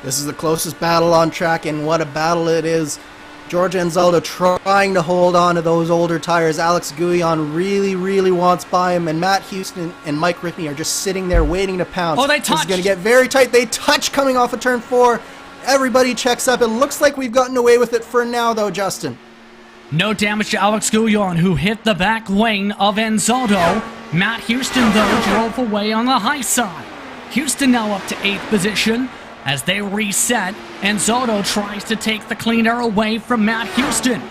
This is the closest battle on track, and what a battle it is. George Anzaldo trying to hold on to those older tires. Alex Guillon really wants by him, and Matt Houston and Mike Rickney are just sitting there waiting to pounce. Oh, they This is touched! going to get very tight. They touch coming off of turn 4. Everybody checks up. It looks like we've gotten away with it for now, though, Justin. No damage to Alex Guillon, who hit the back wing of Anzaldo. Matt Houston, though, drove away on the high side. Houston now up to 8th position. As they reset, Anzaldo tries to take the clean air away from Matt Houston.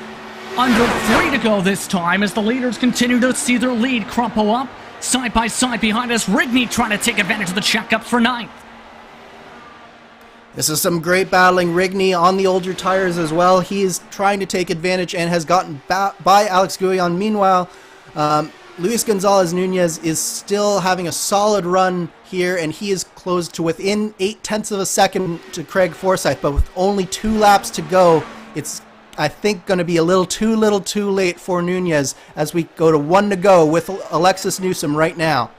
Under 3 to go this time as the leaders continue to see their lead crumple up. Side by side behind us, Rigney trying to take advantage of the checkup for 9th. This is some great battling. Rigney on the older tires as well. He is trying to take advantage and has gotten by Alex Guillon. Meanwhile, Luis Gonzalez Nunez is still having a solid run here, and he is closed to within 0.8 of a second to Craig Forsyth, but with only 2 laps to go, it's, I think, going to be a little too late for Nunez as we go to 1 to go with Alexis Newsom right now.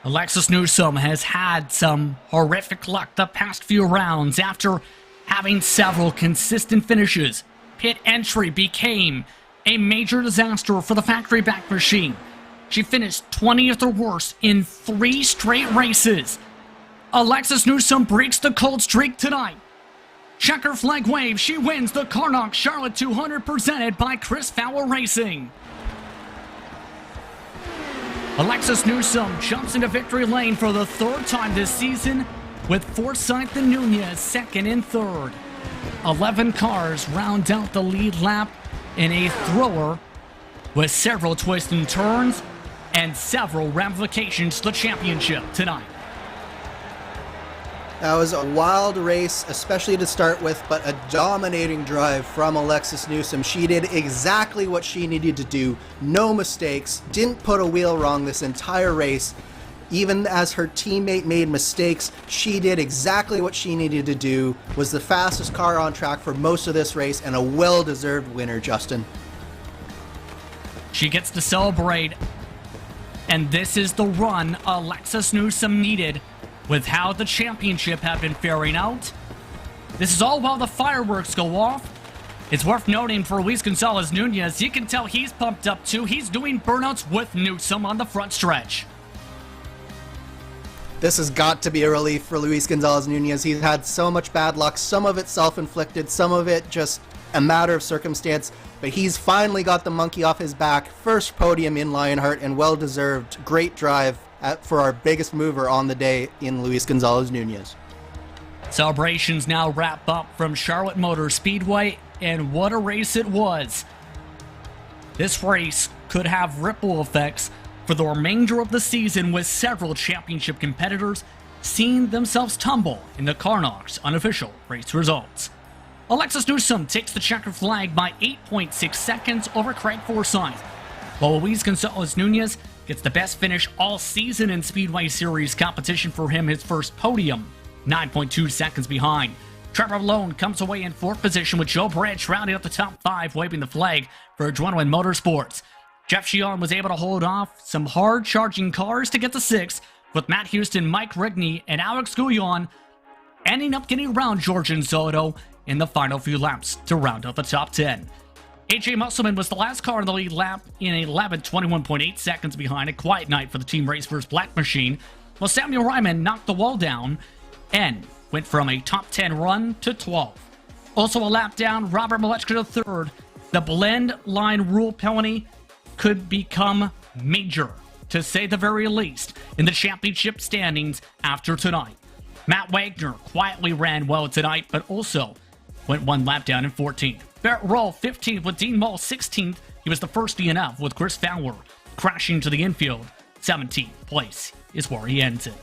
Alexis Newsom has had some horrific luck the past few rounds after having several consistent finishes. Pit entry became a major disaster for the factory back machine. She finished 20th or worse in 3 straight races. Alexis Newsom breaks the cold streak tonight. Checker flag wave, she wins the KARNOX Charlotte 200 presented by Chris Fowler Racing. Alexis Newsom jumps into victory lane for the 3rd time this season, with Forsyth and Nunez 2nd and 3rd. 11 cars round out the lead lap in a thrower with several twists and turns and several ramifications to the championship tonight. That was a wild race, especially to start with, but a dominating drive from Alexis Newsom. She did exactly what she needed to do. No mistakes. Didn't put a wheel wrong this entire race. Even as her teammate made mistakes, she did exactly what she needed to do. Was the fastest car on track for most of this race, and a well-deserved winner, Justin. She gets to celebrate, and this is the run Alexis Newsom needed with how the championship had been faring out. This is all while the fireworks go off. It's worth noting for Luis Gonzalez Nunez, you can tell he's pumped up too. He's doing burnouts with Newsom on the front stretch. This has got to be a relief for Luis Gonzalez Nunez. He's had so much bad luck, some of it self-inflicted, some of it just a matter of circumstance, but he's finally got the monkey off his back. First podium in Lionheart, and well-deserved. Great drive for our biggest mover on the day in Luis Gonzalez Nunez. Celebrations now wrap up from Charlotte Motor Speedway, and what a race it was. This race could have ripple effects for the remainder of the season, with several championship competitors seeing themselves tumble in the KARNOX unofficial race results. Alexis Newsom takes the checker flag by 8.6 seconds over Craig Forsyth, while Luis Gonzalez Nunez gets the best finish all season in Speedway Series competition for him, his first podium, 9.2 seconds behind. Trevor Malone comes away in 4th position with Joe Branch rounding up the top 5, waving the flag for Adrenaline Motorsports. Jeff Sheehan was able to hold off some hard-charging cars to get to 6th, with Matt Houston, Mike Rigney, and Alex Guillon ending up getting around George Anzaldo in the final few laps to round out the top 10. AJ Musselman was the last car in the lead lap in 21.8 seconds behind. A quiet night for the Team Race vs. Black Machine, while Samuel Ryman knocked the wall down and went from a top 10 run to 12th. Also a lap down, Robert Malechka III. The blend line rule penalty could become major, to say the very least, in the championship standings after tonight. Matt Wagner quietly ran well tonight, but also went 1 lap down in 14th. Barrett Roll 15th with Dean Mull 16th. He was the first DNF with Chris Fowler crashing to the infield. 17th place is where he ends it.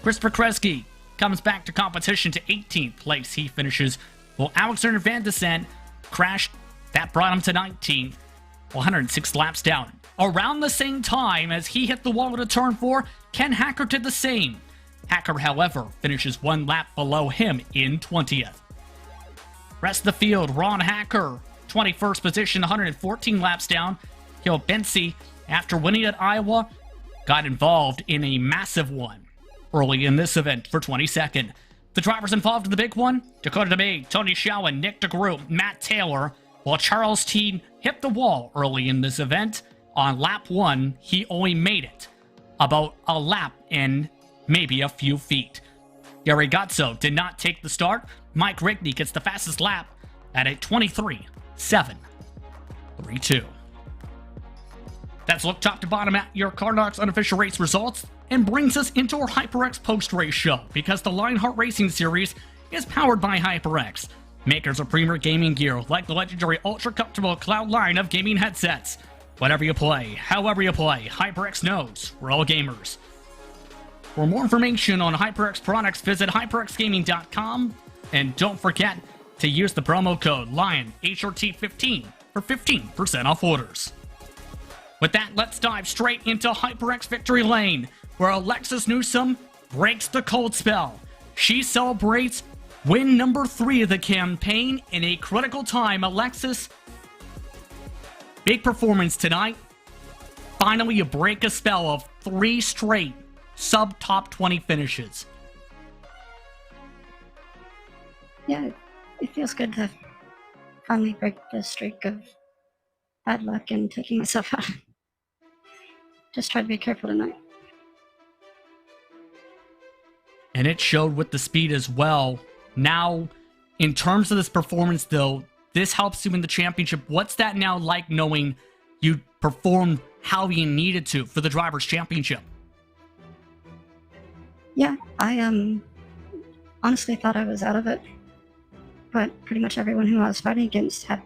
Christopher Kresge comes back to competition to 18th place. He finishes, while Alexander Van Descent crashed. That brought him to 19th, 106 laps down. Around the same time as he hit the wall at turn 4, Ken Hacker did the same. Hacker, however, finishes 1 lap below him in 20th. Rest of the field, Ron Hacker, 21st position, 114 laps down. Hill Bensey after winning at Iowa, got involved in a massive one early in this event for 22nd. The drivers involved in the big one, Dakota DeMay, Tony Schowen, Nick DeGroot, Matt Taylor, while Charles Teed hit the wall early in this event. On lap 1, he only made it about a lap and maybe a few feet. Gary Gutso did not take the start. Mike Rigney gets the fastest lap at a 23.732. Let's look top to bottom at your KARNOX unofficial race results and brings us into our HyperX post-race show, because the Lionheart Racing Series is powered by HyperX, makers of premier gaming gear like the legendary ultra-comfortable Cloud line of gaming headsets. Whatever you play, however you play, HyperX knows we're all gamers. For more information on HyperX products, visit hyperxgaming.com, and don't forget to use the promo code LionHRT15 for 15% off orders. With that, let's dive straight into HyperX Victory Lane, where Alexis Newsom breaks the cold spell. She celebrates win number 3 of the campaign in a critical time. Alexis, big performance tonight. Finally, you break a spell of 3 straight sub-top 20 finishes. Yeah, it feels good to finally break the streak of bad luck and taking myself out. Just try to be careful tonight. And it showed with the speed as well. Now, in terms of this performance, though, this helps you win the championship. What's that now like, knowing you performed how you needed to for the Drivers' Championship? Yeah, I honestly thought I was out of it, but pretty much everyone who I was fighting against had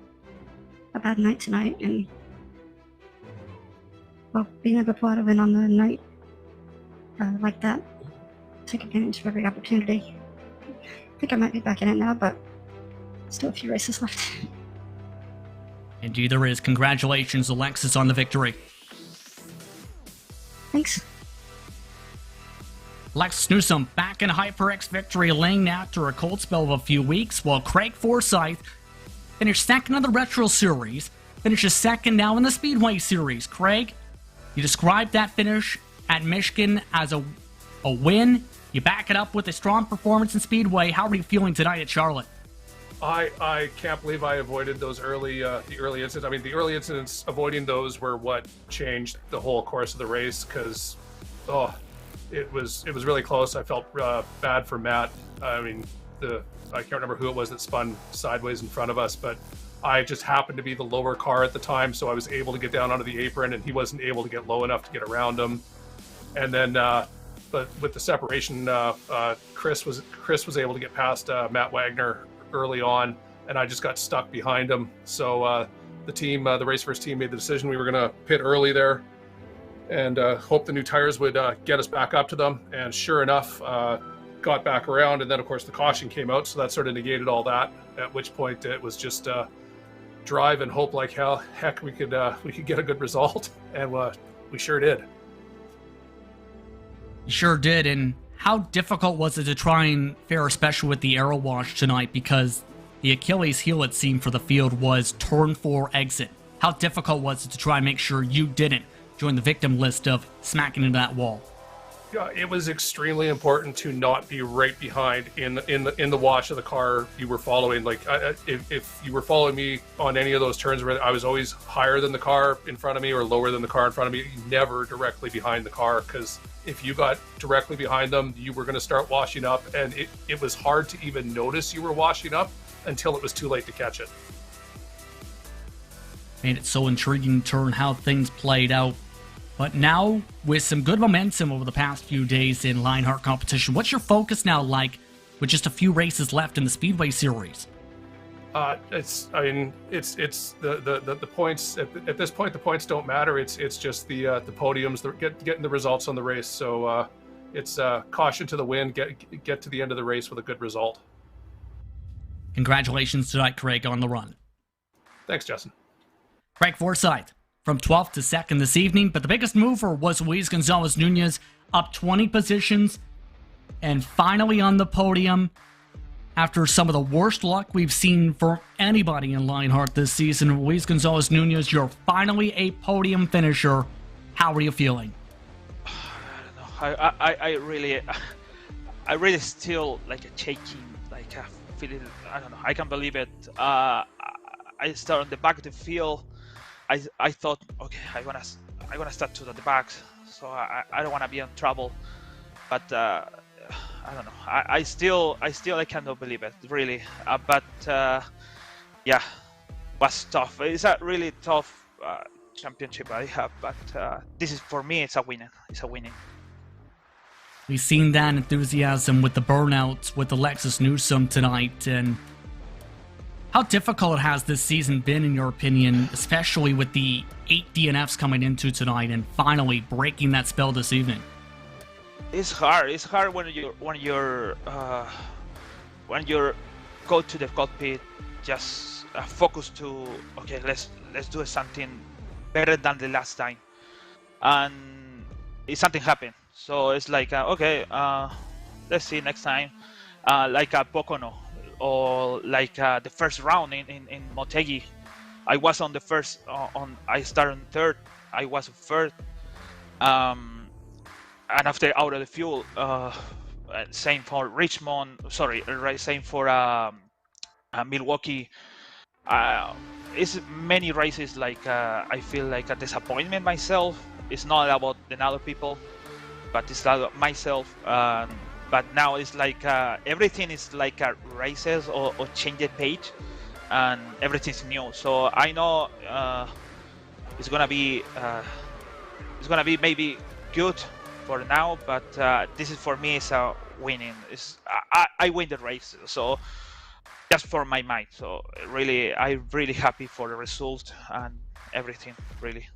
a bad night tonight, and well, being able to pull out a win on the night like that, take advantage of every opportunity. I think I might be back in it now, but still a few races left. Indeed there is. Congratulations, Alexis, on the victory. Thanks. Alexis Newsom back in HyperX Victory Lane after a cold spell of a few weeks, while Craig Forsyth finished second in the Retro Series, finishes second now in the Speedway Series. Craig, you described that finish at Michigan as a win. You back it up with a strong performance in Speedway. How are you feeling tonight at Charlotte? I can't believe I avoided those the early incidents. I mean, the early incidents, avoiding those were what changed the whole course of the race, because, it was really close. I felt bad for Matt. I mean, I can't remember who it was that spun sideways in front of us, but I just happened to be the lower car at the time, so I was able to get down onto the apron, and he wasn't able to get low enough to get around him. And then, but with the separation, Chris was able to get past Matt Wagner early on, and I just got stuck behind him. So the RaceFirst team made the decision we were going to pit early there, and hope the new tires would get us back up to them. And sure enough, got back around, and then of course the caution came out, so that sort of negated all that. At which point it was just drive and hope like heck we could get a good result, and we sure did. You sure did. And how difficult was it to try and fare special with the aero wash tonight? Because the Achilles heel, it seemed, for the field was turn 4 exit. How difficult was it to try and make sure you didn't join the victim list of smacking into that wall? Yeah, it was extremely important to not be right behind in the wash of the car you were following. Like if you were following me on any of those turns where I was always higher than the car in front of me or lower than the car in front of me, never directly behind the car, because if you got directly behind them, you were going to start washing up, and it was hard to even notice you were washing up until it was too late to catch it. Made it so intriguing to turn how things played out. But now, with some good momentum over the past few days in Lionheart competition, what's your focus now like with just a few races left in the Speedway Series? It's the points at this point. The points don't matter. It's just the podiums, getting the results on the race. So it's caution to the wind. Get to the end of the race with a good result. Congratulations tonight, Craig, on the run. Thanks, Justin. Craig Forsyth from 12th to 2nd this evening, but the biggest mover was Luis Gonzalez Nunez, up 20 positions and finally on the podium after some of the worst luck we've seen for anybody in Lionheart this season. Luis Gonzalez Nunez, you're finally a podium finisher How are you feeling? I really still like shaking, like feeling. I don't know. I can't believe it. I start on the back of the field. I thought, okay, I wanna start to the back, so I don't wanna be in trouble. But I don't know. I still I cannot believe it, really. But yeah, was tough. It's a really tough championship I have. But this is, for me, it's a winning. It's a winning. We've seen that enthusiasm with the burnouts with Alexis Newsom tonight, and how difficult has this season been, in your opinion, especially with the 8 DNFs coming into tonight and finally breaking that spell this evening? It's hard. It's hard when you're go to the cockpit, just focus to, okay, let's do something better than the last time, and something happened. So it's like, okay, let's see next time, like a Pocono, or like the first round in Motegi. I was on the first, I started on third, I was third, and after out of the fuel, same for Richmond, sorry, same for Milwaukee. It's many races, like I feel like a disappointment myself. It's not about the other people, but it's about myself. But now it's like everything is like races or change the page, and everything's new. So I know it's gonna be maybe good for now, but this is, for me, it's a winning. I win the race, so just for my mind. So really, I'm really happy for the result and everything, really.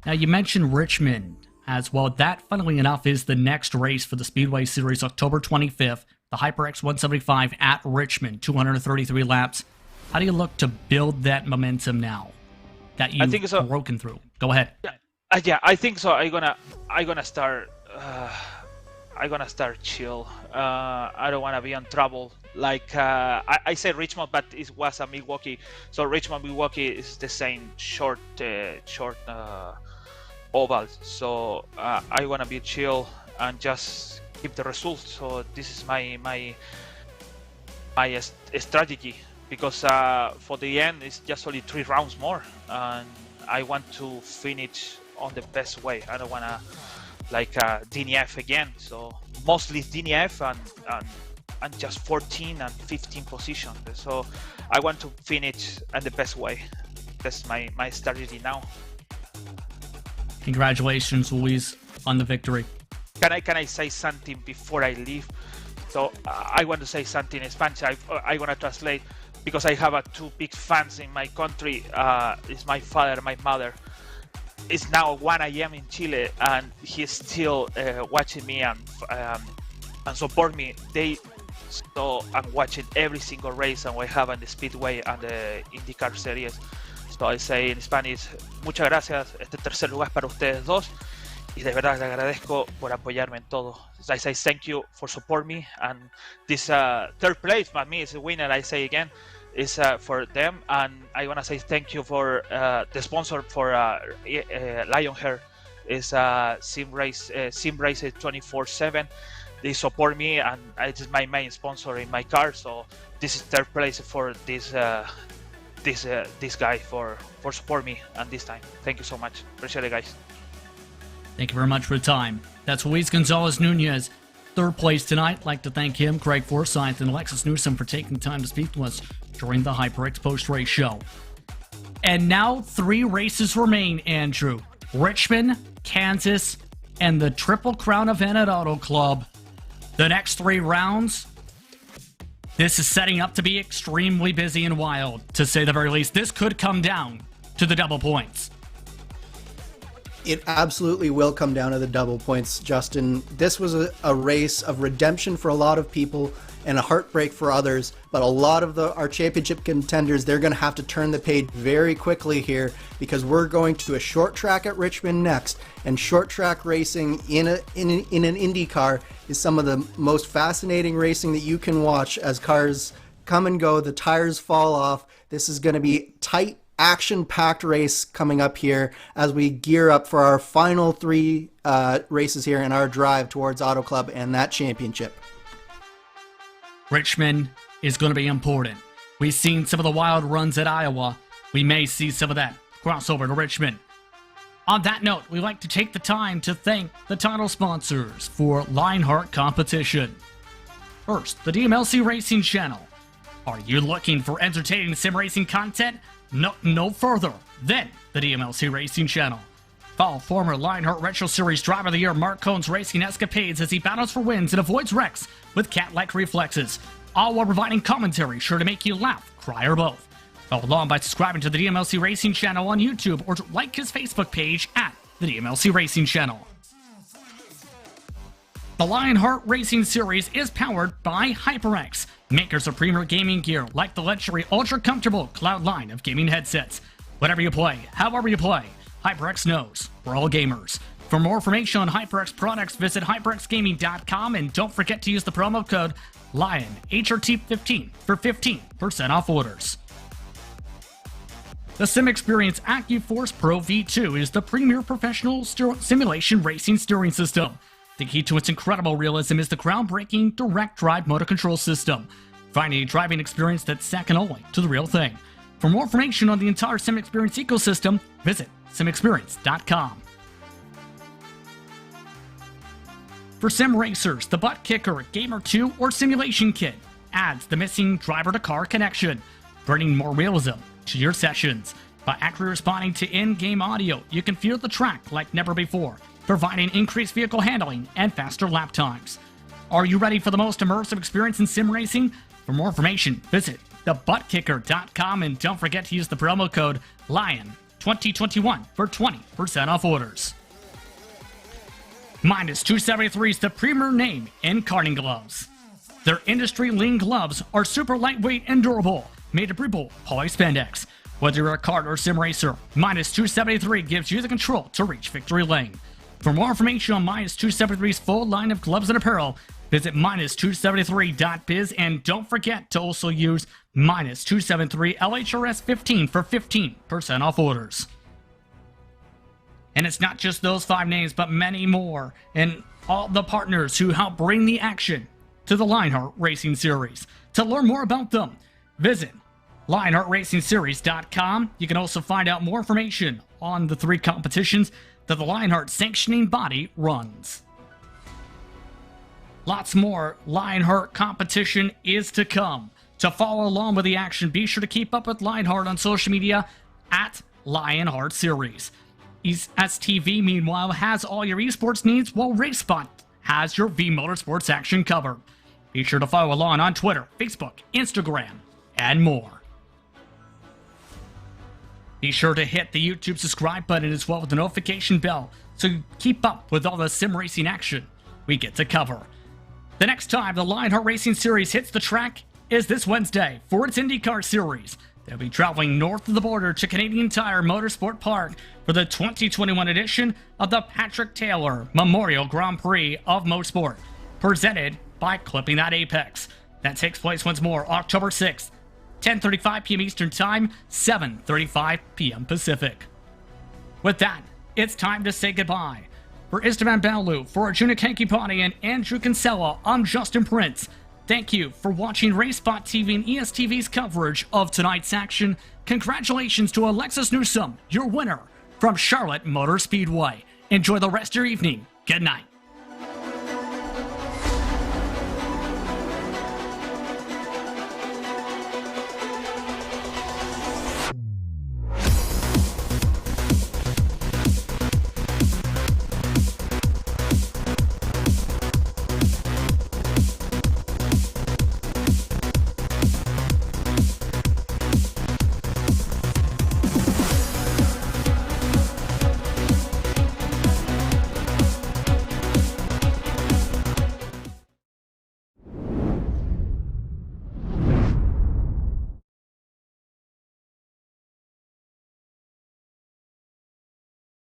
Now, you mentioned Richmond as well. That, funnily enough, is the next race for the Speedway Series, October 25th, the HyperX 175 at Richmond, 233 laps. How do you look to build that momentum now that you've broken through? Go ahead. Yeah, I think so. I'm gonna start chill. I don't wanna be in trouble. Like I said Richmond, but it was a Milwaukee. So Richmond, Milwaukee is the same short oval. So I wanna be chill and just keep the results. So this is my strategy, because for the end it's just only 3 rounds more, and I want to finish on the best way. I don't wanna like DNF again. So mostly DNF and just 14 and 15 position. So I want to finish in the best way. That's my strategy now. Congratulations, Luis, on the victory. Can I say something before I leave? So I want to say something in Spanish. I want to translate, because I have 2 big fans in my country. It's my father and my mother. It's now 1 a.m. in Chile, and he's still watching me and support me. So I'm watching every single race and we have in the Speedway and the IndyCar Series. So I say in Spanish, muchas gracias. Este tercer lugar es para ustedes dos, y de verdad le agradezco por apoyarme en todo. I say thank you for support me, and this third place, by me, is a winner. I say again, is for them, and I wanna say thank you for the sponsor for Lionheart. Is Sim Race 24/7. They support me, and it is my main sponsor in my car. So this is third place for this guy for support me and this time. Thank you so much. Appreciate it, guys. Thank you very much for the time. That's Luis Gonzalez Nunez, third place tonight. I'd like to thank him, Craig Forsyth, and Alexis Newsom for taking time to speak to us during the HyperX post-race show. And now 3 races remain, Andrew. Richmond, Kansas, and the Triple Crown event at Auto Club. The next 3 rounds, this is setting up to be extremely busy and wild, to say the very least. This could come down to the double points. It absolutely will come down to the double points, Justin. This was a race of redemption for a lot of people and a heartbreak for others, but a lot of our championship contenders, they're going to have to turn the page very quickly here, because we're going to a short track at Richmond next, and short track racing in an IndyCar is some of the most fascinating racing that you can watch as cars come and go, the tires fall off. This is going to be tight action-packed race coming up here as we gear up for our final 3 races here in our drive towards Auto Club and that championship. Richmond is going to be important. We've seen some of the wild runs at Iowa. We may see some of that crossover to Richmond. On that note, we like to take the time to thank the title sponsors for Lionheart competition. First, the DMLC Racing Channel. Are you looking for entertaining sim racing content? Look no further than the DMLC Racing Channel. Follow former Lionheart Retro Series Driver of the Year Mark Cohn's racing escapades as he battles for wins and avoids wrecks with cat-like reflexes, all while providing commentary sure to make you laugh, cry, or both. Follow along by subscribing to the DMLC Racing Channel on YouTube or like his Facebook page at the DMLC Racing Channel. The Lionheart Racing Series is powered by HyperX, makers of premier gaming gear like the legendary ultra-comfortable Cloud line of gaming headsets. Whatever you play, however you play, HyperX knows we're all gamers. For more information on HyperX products, visit hyperxgaming.com and don't forget to use the promo code LION, HRT15 for 15% off orders. The Sim Experience AccuForce Pro V2 is the premier professional simulation racing steering system. The key to its incredible realism is the groundbreaking direct drive motor control system, finding a driving experience that's second only to the real thing. For more information on the entire Sim Experience ecosystem, visit simexperience.com. For sim racers, the Butt Kicker Gamer 2 or Simulation Kit adds the missing driver-to-car connection, bringing more realism to your sessions. By accurately responding to in-game audio, you can feel the track like never before, providing increased vehicle handling and faster lap times. Are you ready for the most immersive experience in sim racing? For more information, visit thebuttkicker.com and don't forget to use the promo code LION2021 for 20% off orders. Minus 273 is the premier name in karting gloves. Their industry-leading gloves are super lightweight and durable, made of breathable polyspandex. Whether you're a kart or sim racer, Minus 273 gives you the control to reach victory lane. For more information on Minus 273's full line of gloves and apparel, visit minus273.biz and don't forget to also use Minus 273 LHRS15 for 15% off orders. And it's not just those 5 names, but many more, and all the partners who help bring the action to the Lionheart Racing Series. To learn more about them, visit LionheartRacingSeries.com. You can also find out more information on the 3 competitions that the Lionheart sanctioning body runs. Lots more Lionheart competition is to come. To follow along with the action, be sure to keep up with Lionheart on social media at Lionheart Series. STV, meanwhile, has all your esports needs, while RaceSpot has your V Motorsports action covered. Be sure to follow along on Twitter, Facebook, Instagram, and more. Be sure to hit the YouTube subscribe button as well with the notification bell so you keep up with all the sim racing action we get to cover. The next time the Lionheart Racing Series hits the track is this Wednesday for its IndyCar Series. They'll be traveling north of the border to Canadian Tire Motorsport Park for the 2021 edition of the Patrick Taylor Memorial Grand Prix of Motorsport, presented by Clipping That Apex. That takes place once more October 6th, 10:35 p.m. Eastern Time, 7:35 p.m. Pacific. With that, it's time to say goodbye. For Esteban Balu, for Arjuna Kankipani and Andrew Kinsella, I'm Justin Prince. Thank you for watching RaceSpotTV and ESTV's coverage of tonight's action. Congratulations to Alexis Newsom, your winner from Charlotte Motor Speedway. Enjoy the rest of your evening. Good night.